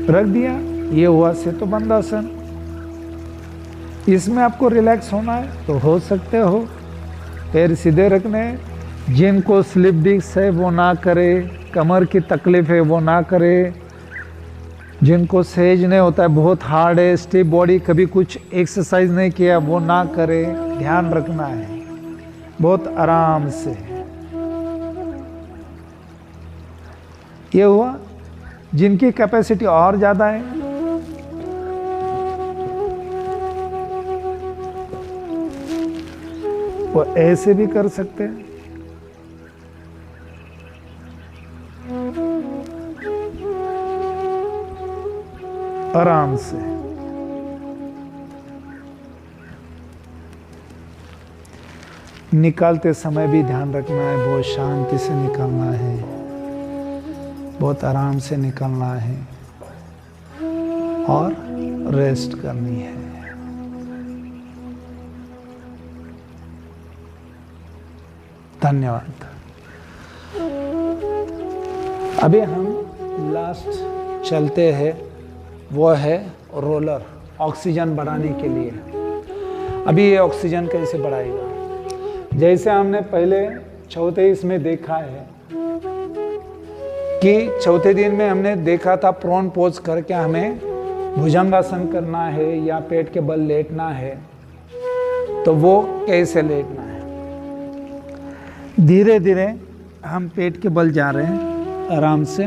Speaker 1: रख दिया, ये हुआ सेतुबंध आसन। इसमें आपको रिलैक्स होना है तो हो सकते हो, पैर सीधे रखने। जिनको स्लिप डिस्क है वो ना करे, कमर की तकलीफ है वो ना करे, जिनको सहज नहीं होता है, बहुत हार्ड है, स्टिफ बॉडी, कभी कुछ एक्सरसाइज नहीं किया, वो ना करे। ध्यान रखना है बहुत आराम से। ये हुआ। जिनकी कैपेसिटी और ज़्यादा है वो ऐसे भी कर सकते हैं। आराम से। निकालते समय भी ध्यान रखना है, बहुत शांति से निकालना है, बहुत आराम से निकालना है और रेस्ट करनी है। धन्यवाद। अभी हम लास्ट चलते हैं, वो है रोलर, ऑक्सीजन बढ़ाने के लिए। अभी ये ऑक्सीजन कैसे बढ़ाएगा? जैसे हमने पहले चौथे इसमें देखा है कि चौथे दिन में हमने देखा था प्रोन पोज करके हमें भुजंगासन करना है या पेट के बल लेटना है, तो वो कैसे लेटना है। धीरे धीरे हम पेट के बल जा रहे हैं आराम से।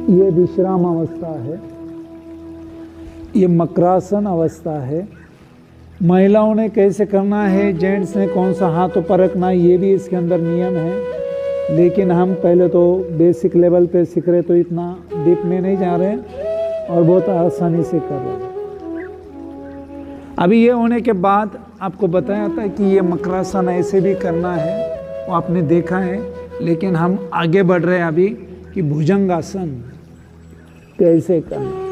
Speaker 1: ये विश्राम अवस्था है। ये मकरासन अवस्था है। महिलाओं ने कैसे करना है, जेंट्स ने कौन सा हाथों पर रखना है, ये भी इसके अंदर नियम है। लेकिन हम पहले तो बेसिक लेवल पे सीख रहे, तो इतना डीप में नहीं जा रहे और बहुत आसानी से कर रहे हैं। अभी ये होने के बाद आपको बताया था कि ये मकरासन ऐसे भी करना है, वो आपने देखा है। लेकिन हम आगे बढ़ रहे हैं अभी कि भुजंगासन कैसे करना।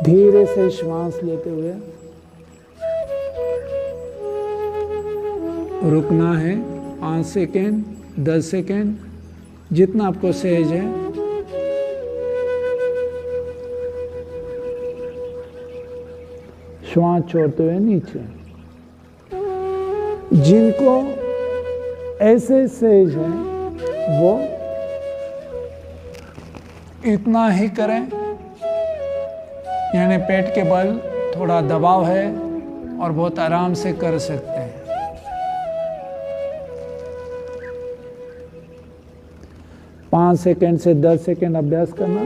Speaker 1: धीरे से श्वास लेते हुए रुकना है 5 सेकेंड, 10 सेकेंड, जितना आपको सहज है। श्वास छोड़ते हुए नीचे। जिनको ऐसे सहज है वो इतना ही करें, यानी पेट के बल थोड़ा दबाव है और बहुत आराम से कर सकते हैं। पाँच सेकेंड से 10 सेकेंड अभ्यास करना,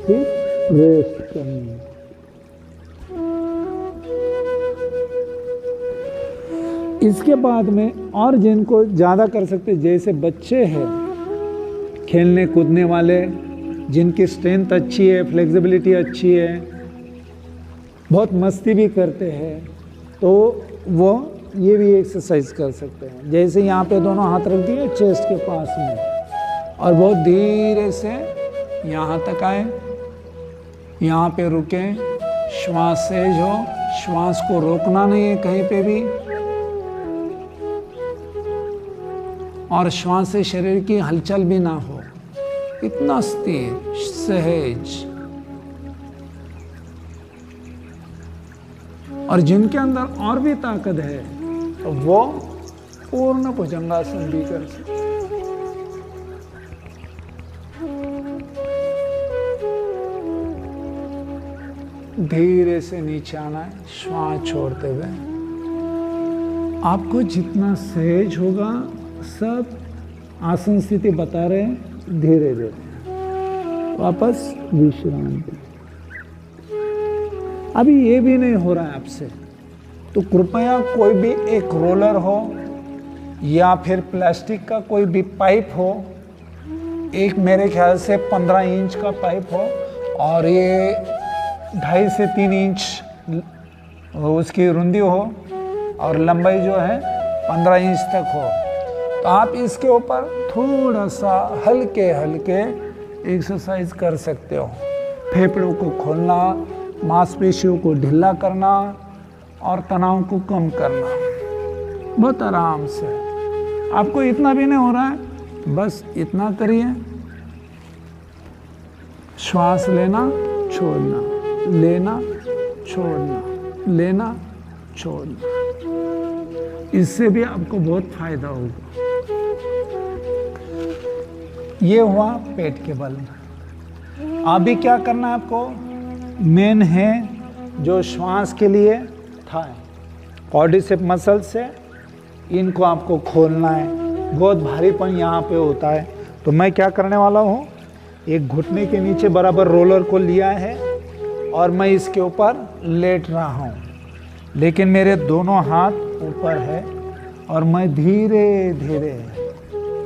Speaker 1: फिर रेस्ट करनी। इसके बाद में और जिनको ज़्यादा कर सकते, जैसे बच्चे हैं, खेलने कूदने वाले, जिनकी स्ट्रेंथ अच्छी है, फ्लेक्सिबिलिटी अच्छी है, बहुत मस्ती भी करते हैं, तो वो ये भी एक्सरसाइज कर सकते हैं। जैसे यहाँ पे दोनों हाथ रख दिए चेस्ट के पास में और बहुत धीरे से यहाँ तक आए, यहाँ पे रुकें, श्वास सहज हो, श्वास को रोकना नहीं है कहीं पे भी, और श्वास से शरीर की हलचल भी ना हो, इतना स्थिर सहज। और जिनके अंदर और भी ताकत है तो वो पूर्ण भुजंगासन भी कर सकते। धीरे से नीचे आना है, श्वास छोड़ते हुए। आपको जितना सहज होगा, सब आसन स्थिति बता रहे हैं, धीरे धीरे वापस विश्रांति। अभी ये भी नहीं हो रहा है आपसे, तो कृपया कोई भी एक रोलर हो या फिर प्लास्टिक का कोई भी पाइप हो, एक मेरे ख्याल से 15 इंच का पाइप हो और ये 2.5 से 3 इंच उसकी रुंदी हो और लंबाई जो है 15 इंच तक हो, तो आप इसके ऊपर थोड़ा सा हल्के हल्के एक्सरसाइज कर सकते हो। फेफड़ों को खोलना, मांसपेशियों को ढीला करना और तनाव को कम करना, बहुत आराम से। आपको इतना भी नहीं हो रहा है, बस इतना करिए, श्वास लेना छोड़ना, लेना छोड़ना, लेना छोड़ना। इससे भी आपको बहुत फायदा होगा। ये हुआ पेट के बल। अभी क्या करना है आपको, मेन है जो श्वास के लिए थाई, क्वाड्रिसेप मसल से इनको आपको खोलना है। बहुत भारीपन यहाँ पे होता है, तो मैं क्या करने वाला हूँ, एक घुटने के नीचे बराबर रोलर को लिया है और मैं इसके ऊपर लेट रहा हूँ, लेकिन मेरे दोनों हाथ ऊपर है और मैं धीरे धीरे,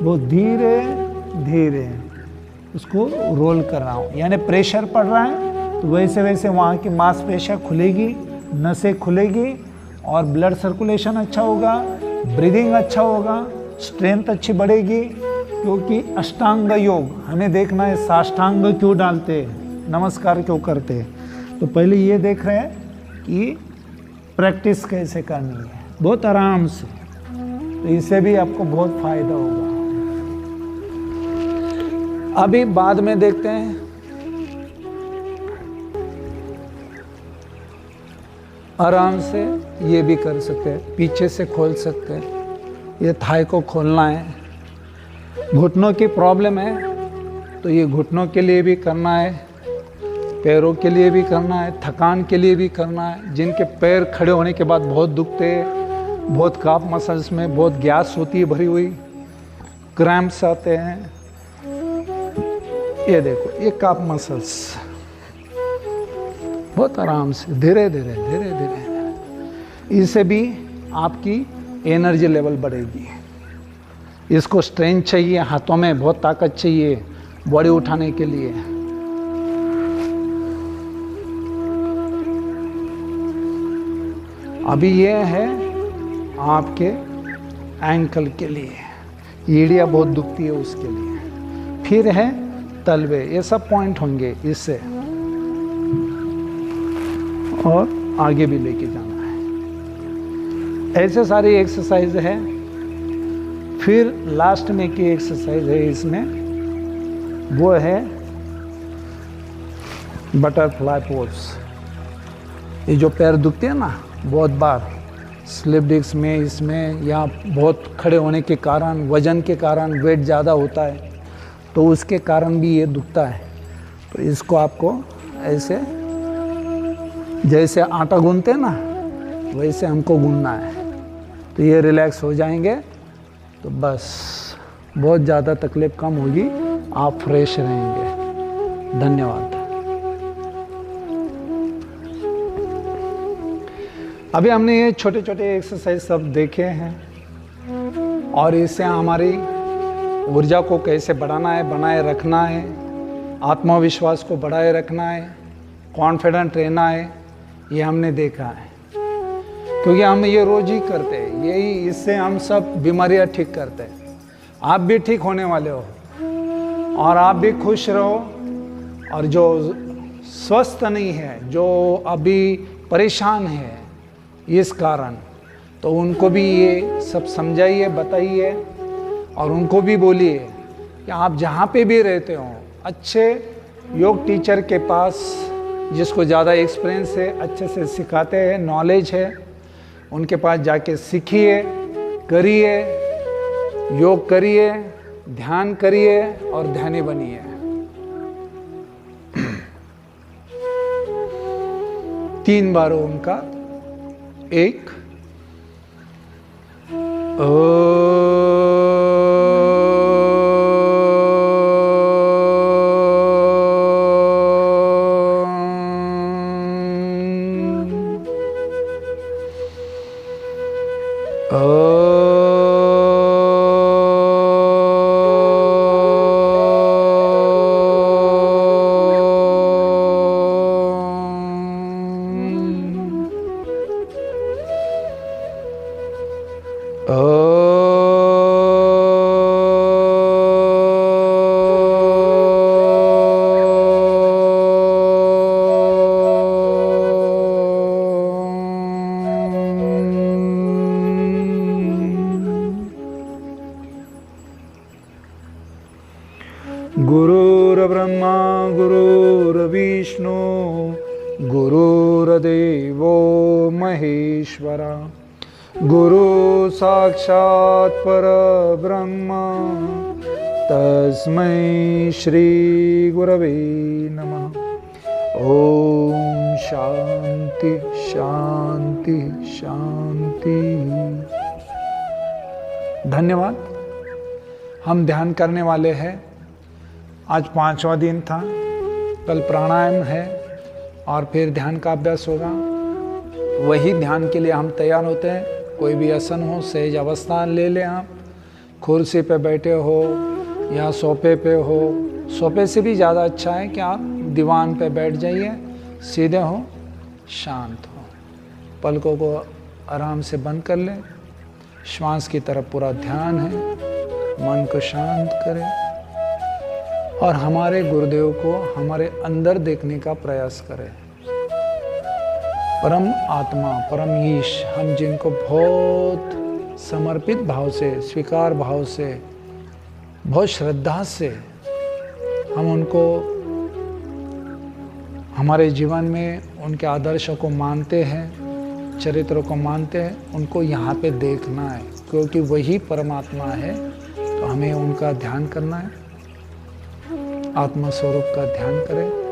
Speaker 1: बहुत धीरे धीरे उसको रोल कर रहा हूँ। यानी प्रेशर पड़ रहा है तो वैसे वैसे वहाँ की मांसपेशियाँ खुलेगी, नसें खुलेगी और ब्लड सर्कुलेशन अच्छा होगा, ब्रीदिंग अच्छा होगा, स्ट्रेंथ अच्छी बढ़ेगी। क्योंकि अष्टांग योग हमें देखना है, साष्टांग क्यों डालते हैं, नमस्कार क्यों करते हैं, तो पहले ये देख रहे हैं कि प्रैक्टिस कैसे करनी है, बहुत आराम से, तो इससे भी आपको बहुत फायदा होगा। अभी बाद में देखते हैं। आराम से ये भी कर सकते हैं, पीछे से खोल सकते हैं, ये थाई को खोलना है। घुटनों की प्रॉब्लम है तो ये घुटनों के लिए भी करना है, पैरों के लिए भी करना है, थकान के लिए भी करना है। जिनके पैर खड़े होने के बाद बहुत दुखते हैं, बहुत काफ मसल्स में बहुत गैस होती है भरी हुई, क्रैम्प्स आते हैं, ये देखो, ये काफ मसल्स बहुत आराम से धीरे धीरे धीरे धीरे, इससे भी आपकी एनर्जी लेवल बढ़ेगी। इसको स्ट्रेंथ चाहिए, हाथों में बहुत ताकत चाहिए बॉडी उठाने के लिए। अभी ये है आपके एंकल के लिए, एड़िया बहुत दुखती है उसके लिए। फिर है तलवे, ये सब पॉइंट होंगे इससे, और आगे भी लेके जाना है। ऐसे सारी एक्सरसाइज है। फिर लास्ट में की एक्सरसाइज है इसमें, वो है बटरफ्लाई पोज। ये जो पैर दुखते हैं ना बहुत बार स्लिप डिस्क में, इसमें, या बहुत खड़े होने के कारण, वजन के कारण, वेट ज़्यादा होता है तो उसके कारण भी ये दुखता है। तो इसको आपको ऐसे जैसे आटा गूंथते हैं ना वैसे हमको गूंथना है, तो ये रिलैक्स हो जाएंगे। तो बस बहुत ज़्यादा तकलीफ कम होगी, आप फ्रेश रहेंगे। धन्यवाद। अभी हमने ये छोटे छोटे एक्सरसाइज सब देखे हैं, और इससे हमारी ऊर्जा को कैसे बढ़ाना है, बनाए रखना है, आत्मविश्वास को बढ़ाए रखना है, कॉन्फिडेंट रहना है, ये हमने देखा है। क्योंकि हम ये रोज ही करते हैं, यही इससे हम सब बीमारियां ठीक करते हैं। आप भी ठीक होने वाले हो, और आप भी खुश रहो। और जो स्वस्थ नहीं है, जो अभी परेशान है इस कारण, तो उनको भी ये सब समझाइए, बताइए, और उनको भी बोलिए कि आप जहाँ पे भी रहते हो, अच्छे योग टीचर के पास, जिसको ज़्यादा एक्सपीरियंस है, अच्छे से सिखाते हैं, नॉलेज है, उनके पास जाके सीखिए, करिए, योग करिए, ध्यान करिए और ध्यानी बनिए। तीन बार ओम का, एक गुरुर्ब्रह्मा गुरुर्विष्णु गुरुर्देवो महेश्वरा, गुरु साक्षात् परब्रह्म तस्मै श्री गुरवे नमः। ओम शांति शांति शांति। धन्यवाद। हम ध्यान करने वाले हैं। आज 5वां दिन था, कल प्राणायाम है और फिर ध्यान का अभ्यास होगा। वही ध्यान के लिए हम तैयार होते हैं। कोई भी आसन हो, सहज अवस्था ले लें। आप कुर्सी पे बैठे हो या सोफे पे हो, सोफे से भी ज़्यादा अच्छा है कि आप दीवान पे बैठ जाइए, सीधे हो, शांत हो, पलकों को आराम से बंद कर लें। श्वास की तरफ पूरा ध्यान है, मन को शांत करें और हमारे गुरुदेव को हमारे अंदर देखने का प्रयास करें। परम आत्मा, परम ईश, हम जिनको बहुत समर्पित भाव से, स्वीकार भाव से, बहुत श्रद्धा से हम उनको हमारे जीवन में उनके आदर्शों को मानते हैं, चरित्र को मानते हैं, उनको यहाँ पे देखना है क्योंकि वही परमात्मा है। तो हमें उनका ध्यान करना है, आत्मा स्वरूप का ध्यान करें।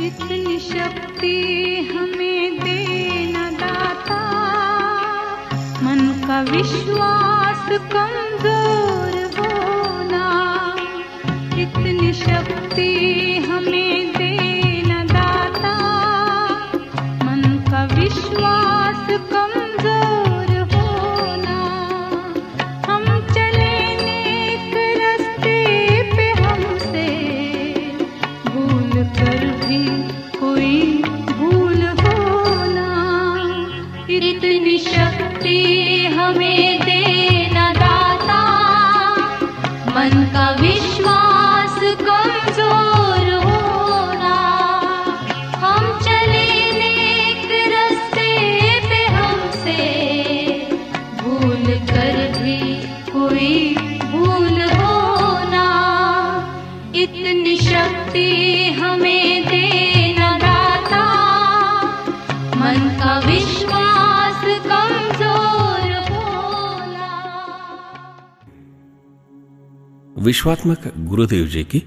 Speaker 2: इतनी शक्ति हमें देना दाता, मन का विश्वास कमजोर होना। इतनी शक्ति हमें देना दाता, मन का विश्वास कमजोर होना। हम चले नेक रास्ते पे, हमसे भूल कर भी कोई भूल होना। इतनी शक्ति हमें देना दाता, मन का विश्वास कमजोर होना। हम चले नेक रास्ते पे, हमसे भूल कर भी कोई भूल होना। इतनी शक्ति हमें देना दाता, मन का विश्वास कमजोर होना।
Speaker 3: विश्वात्मक गुरुदेव जी की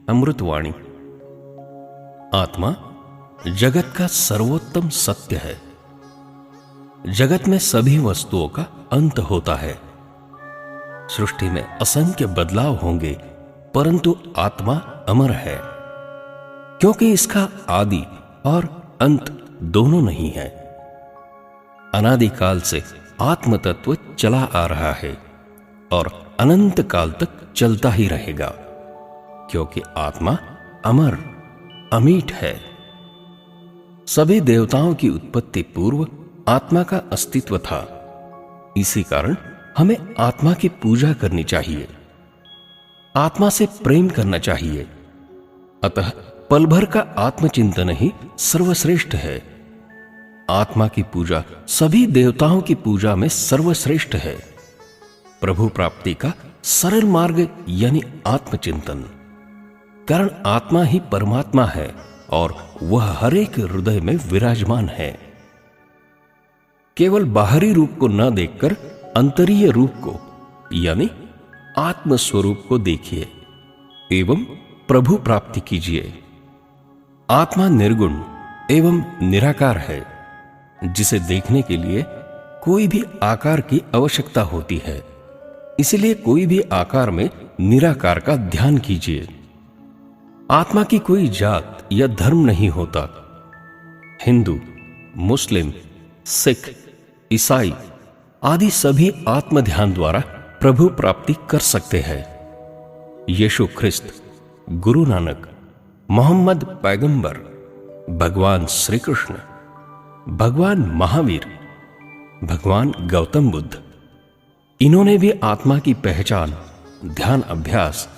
Speaker 3: अमृतवाणी। आत्मा जगत का सर्वोत्तम सत्य है। जगत में सभी वस्तुओं का अंत होता है। सृष्टि में असंख्य बदलाव होंगे, परंतु आत्मा अमर है, क्योंकि इसका आदि और अंत दोनों नहीं है। अनादिकाल से आत्म तत्व चला आ रहा है और अनंत काल तक चलता ही रहेगा, क्योंकि आत्मा अमर अमीट है। सभी देवताओं की उत्पत्ति पूर्व आत्मा का अस्तित्व था। इसी कारण हमें आत्मा की पूजा करनी चाहिए, आत्मा से प्रेम करना चाहिए। अतः पल भर का आत्मचिंतन ही सर्वश्रेष्ठ है। आत्मा की पूजा सभी देवताओं की पूजा में सर्वश्रेष्ठ है। प्रभु प्राप्ति का सरल मार्ग यानी आत्मचिंतन। कारण आत्मा ही परमात्मा है और वह हर एक हृदय में विराजमान है। केवल बाहरी रूप को न देखकर अंतरीय रूप को यानी आत्म स्वरूप को देखिए एवं प्रभु प्राप्ति कीजिए। आत्मा निर्गुण एवं निराकार है, जिसे देखने के लिए कोई भी आकार की आवश्यकता होती है। इसलिए कोई भी आकार में निराकार का ध्यान कीजिए। आत्मा की कोई जात या धर्म नहीं होता। हिंदू, मुस्लिम, सिख, ईसाई आदि सभी आत्म ध्यान द्वारा प्रभु प्राप्ति कर सकते हैं। यीशु ख्रिस्त, गुरु नानक, मोहम्मद पैगंबर, भगवान श्री कृष्ण, भगवान महावीर, भगवान गौतम बुद्ध, इन्होंने भी आत्मा की पहचान ध्यान अभ्यास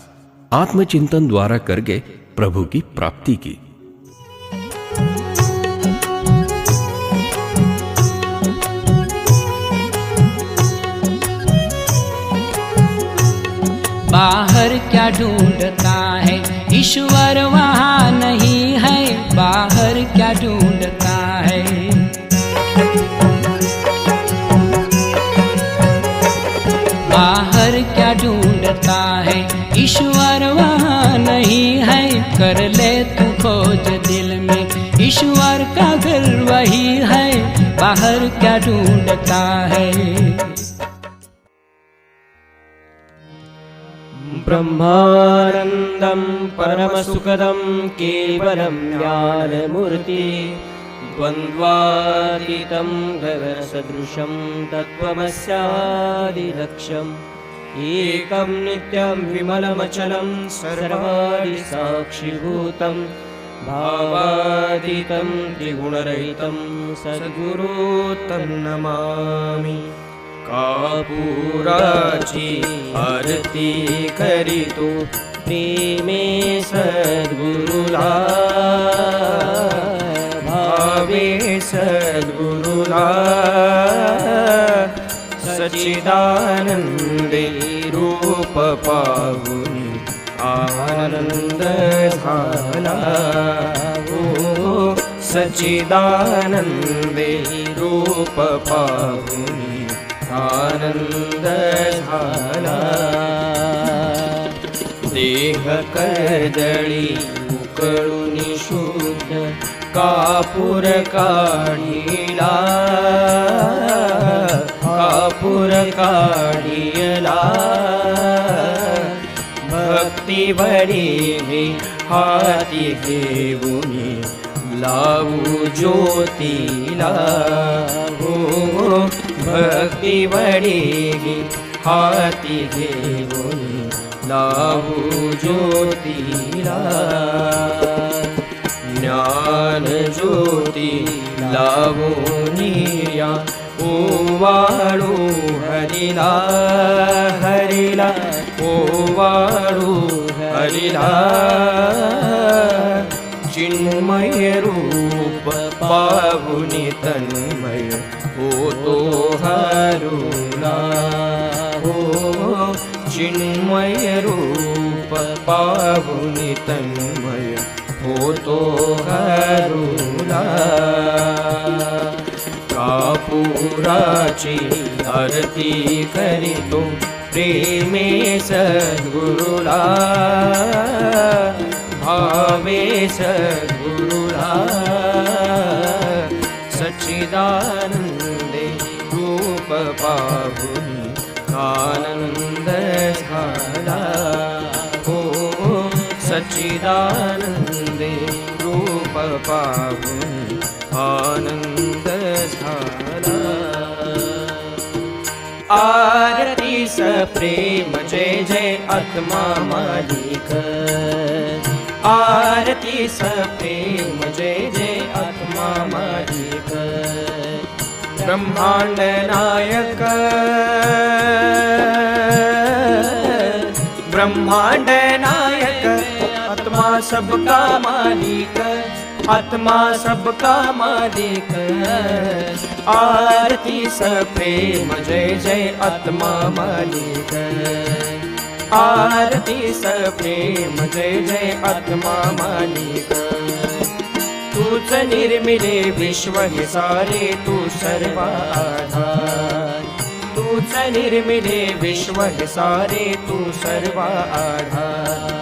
Speaker 3: आत्मचिंतन द्वारा करके प्रभु की प्राप्ति की।
Speaker 4: बाहर क्या ढूंढता है ईश्वर वहाँ नहीं है। बाहर क्या ढूंढता है। बाहर क्या ढूंढता है ईश्वर वहाँ नहीं है। कर ले तू खोज दिल में, ईश्वर का घर वही है। बाहर क्या ढूंढता है।
Speaker 5: ब्रह्मानन्दं परमसुखदं केवलं ज्ञानमूर्ति द्वन्द्वातीतं गगनसदृशं तत्त्वमस्यादिलक्ष्यम् एकं नित्यं विमलमचलं सर्वादि साक्षिभूतं भावातीतं त्रिगुणरहितं सद्गुरु तन्नमामि। कापूराची आरती करीतो प्रेमे सद्गुरुला भावे सद्गुरुला सच्चिदानंदे रूप पाहुन आनंद झाला हो सच्चिदानंदे रूप पाहुन आनंद झाला। देह कर्दळी उकळून शुद्ध कापूर काढिला, कापूर काढिला. भक्ती वडी हाती घेऊनी लावू ज्योतीला. हो भक्ती वडी हाती घेऊनी लावू ज्योतीला. ज्ञान ज्योती लावूनिया ओवाळू हरिला, हरिला ओवाळू हरिला. चिन्मय रूप पाहुनी तन्मय होतो हरुला. हो चिन्मय रूप पाहुनी तन्मय होतो हरुला. कापुराची आरती करीतो प्रेमे सद्गुरुला, भावे सद्गुरुला. सच्चिदानंदे रूप पाहुनी आनंद झाला. हो सच्चिदानंदे रूप पाहुनी आनंद झाला. आरती प्रेम जय जय आत्मा मालिक. आरती प्रेम जय जय आत्मा मालिक. ब्रह्मांड नायक, ब्रह्मांड नायक आत्मा सबका मालिक, आत्मा सबका मालिक. आरती प्रेम जय जय आत्मा मालिक. आरती प्रेम जय जय आत्मा मालिक. तूच निर्मिले विश्व हे सारे, तू सर्व आधार. तूच निर्मिले विश्व हे सारे, तू सर्व आधार.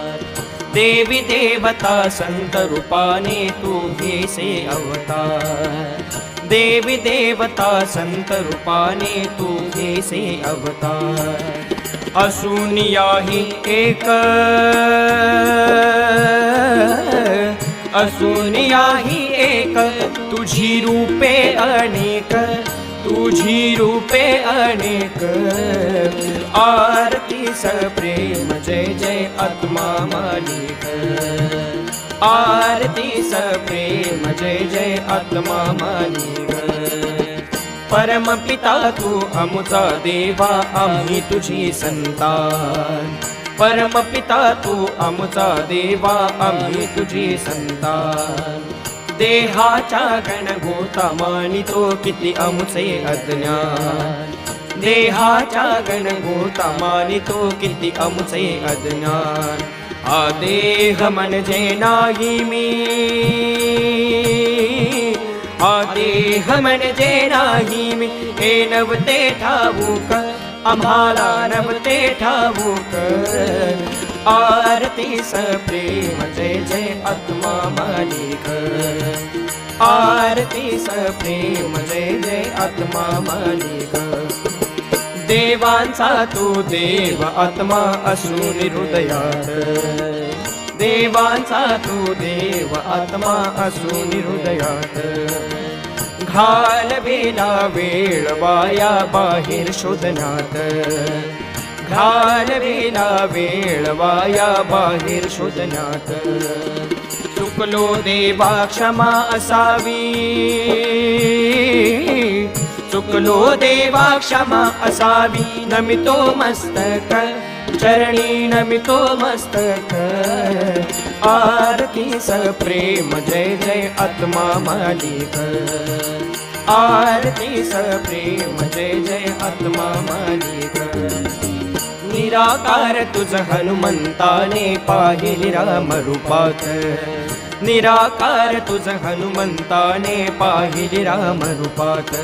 Speaker 5: देवी देवता संत रूपाने तू घेसे अवतार. देवी देवता संत रूपाने तू घेसे अवतार. असूनियाही एक, असूनियाही एक, तुझी रूपे अनेक, तुझी रूपे अनेक. आरती प्रेम जय जय आत्मा मालिक. आरती प्रेम जय जय आत्मा मालिक. परम पिता तू अमुचा देवा, आम्ही तुझी संतान. परम पिता तू अमुचा देवा, आम्ही तुझी संतान. देहाच्या गणगोता मानितो किती अमुचे अज्ञान. देहाच्या गणगोता मानितो किती अमुचे अज्ञान. हा देह म्हणजे नाही मी, हा देह म्हणजे नाही मी. हे नवते ठाऊक आम्हाला नवते ठाऊक. आरती प्रेम जय जय आत्मा मालिक. आरती प्रेम जय जय आत्मा मालिक. देवांचा तू देव आत्मा असून हृदयात. देवांचा तू देव आत्मा असून हृदयात. घालवेला वेळ वाया बाहेर शोधण्यात. घालवेला वेळ वाया बाहेर शोधण्यात. चुकलो देवा क्षमा असावी. चुकलो देवा क्षमा असावी. नमितो मस्तक चरणी नमितो मस्तक. आरती प्रेम जय जय आत्मा मालिक. आरती प्रेम जय जय आत्मा मालिक. निराकार तुझ हनुमंताने पाहिले राम रूपात. निराकार तुझ हनुमंताने पाहिले राम रूपात.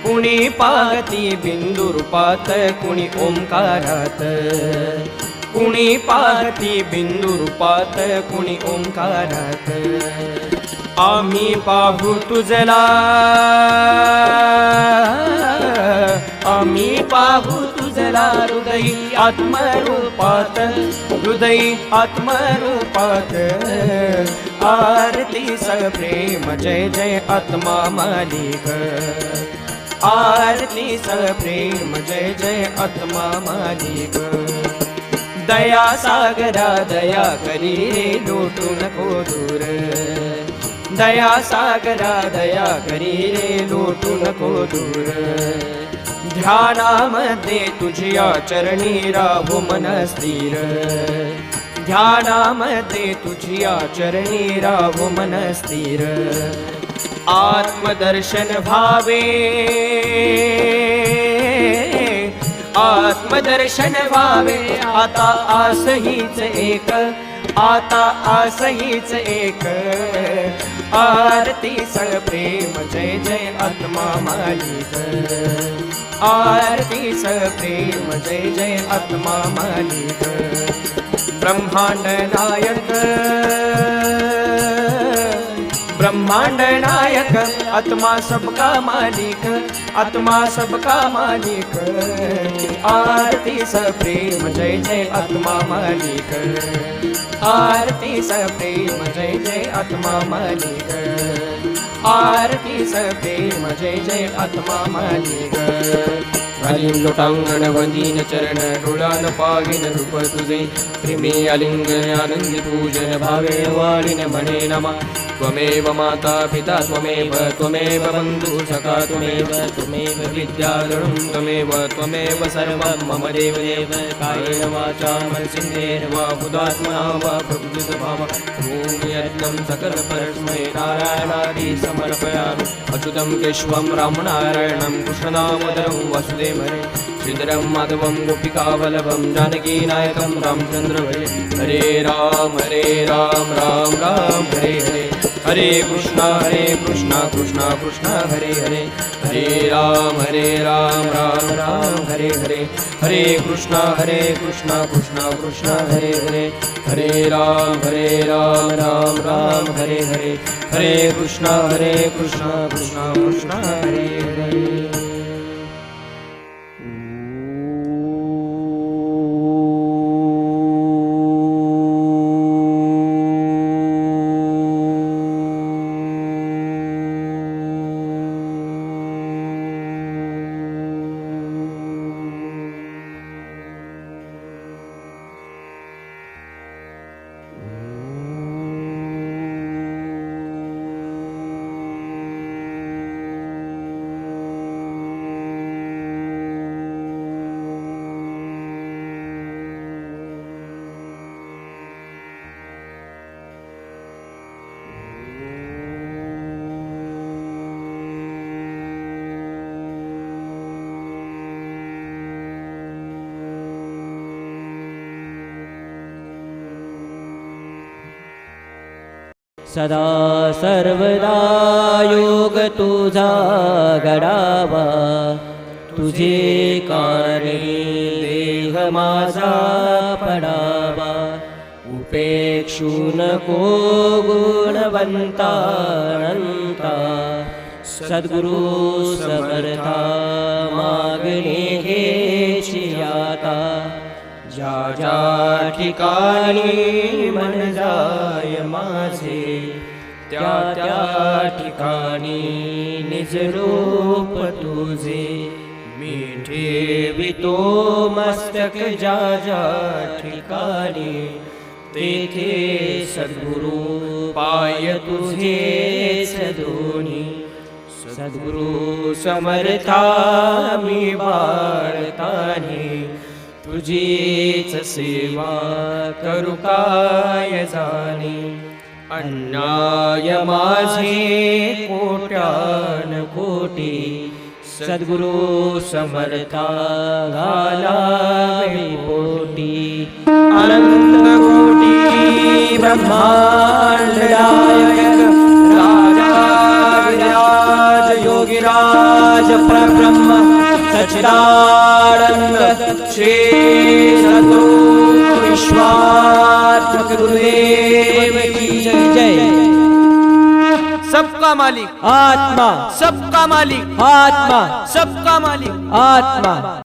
Speaker 5: कुणी पाहती बिंदू रूपात, कुणी ओंकारात. कुणी पाहती बिंदू रूपात कुणी ओंकारात आम्ही पाहू तुझला आम्ही पाहू तुझला हृदयी आत्मरूपात हृदयी आत्मरूपात आरती सप्रेम जय जय आत्मा मालिक आरती सप्रेम जय जय आत्मा मालिक दया सागरा दया करी रे लोटू नको दूर दया सागरा दया करी रे लोटू नको दूर ध्यानामध्ये तुझ्या चरणी राहू मन स्थिर ध्यानामध्ये तुझ्या चरणी राहू मन स्थिर आत्मदर्शन भावे आत्मदर्शन व्हावे आता आस हीच एक आता आस हीच एक आरती सप्रेम जय जय आत्मा मालिक आरती सप्रेम जय जय आत्मा मालिक ब्रह्मांड नायक ब्रह्मांड नायक आत्मा सबका मालिक आत्मा सबका मालिक आरती सप्रेम जय जय आत्मा मालिक आरती सप्रेम जय जय आत्मा मालिक आरती सप्रेम जय जय आत्मा मालिक घालीन लोटांगण वंदीन चरण डोळान पागिन रूप तुझे प्रेमी आलिंगन आनंदी पूजन भावे वाळीन म्हणे नमा त्वमेव माता पिता त्वमेव त्वमेव बन्धु सखा त्वमेव विद्याधरं त्वमेव सर्वं मम देव देव कायेन वाचा मनसेन्द्रियेण वा बुद्धात्मना वा प्रकृतिस्वभावा ॐ यज्ञं सकलपरस्मै नारायणादि समर्पयामि अच्युतं केशवं रामनारायणं कृष्णदामोदरं वासुदेवहरे श्रीधरं माधवं गोपिकावल्लभं जानकीनायकं रामचन्द्र हरे राम राम राम हरे हरे हरे कृष्णा कृष्णा कृष्णा हरे हरे हरे राम राम राम हरे हरे हरे कृष्णा कृष्णा कृष्णा हरे हरे हरे राम राम राम हरे हरे हरे कृष्णा कृष्णा कृष्णा हरे हरे
Speaker 6: सदा सर्वदा योग तुझा घडावा तुझे कारणे देह माझा पडावा उपेक्षू नको गुणवंता अनंता सद्गुरु समर्था मागणे घ्यायची आता ज्या ज्या ठिकाणी मन जाय माझे त्या त्या ठिकाणी निज रूप तुझे मी ठेवितो मस्तक ज्या ज्या ठिकाणी तेथे सद्गुरु पाय तुझेच दोन्ही सद्गुरु समर्था मी बाळतानी तुझीच सेवा करू काय जाणे अन्याय माझे कोट्यान कोटी सद्गुरु समर्था घालावे पोटी अनंत कोटी ब्रह्मांड नायक राज योगीराज परब्रह्म सच्चिदानंद श्री सद्गुरु विश्वात्मक गुरुदेव की जय।
Speaker 5: सबका मालिक
Speaker 6: आत्मा,
Speaker 5: सबका मालिक
Speaker 6: आत्मा,
Speaker 5: सबका मालिक
Speaker 6: आत्मा।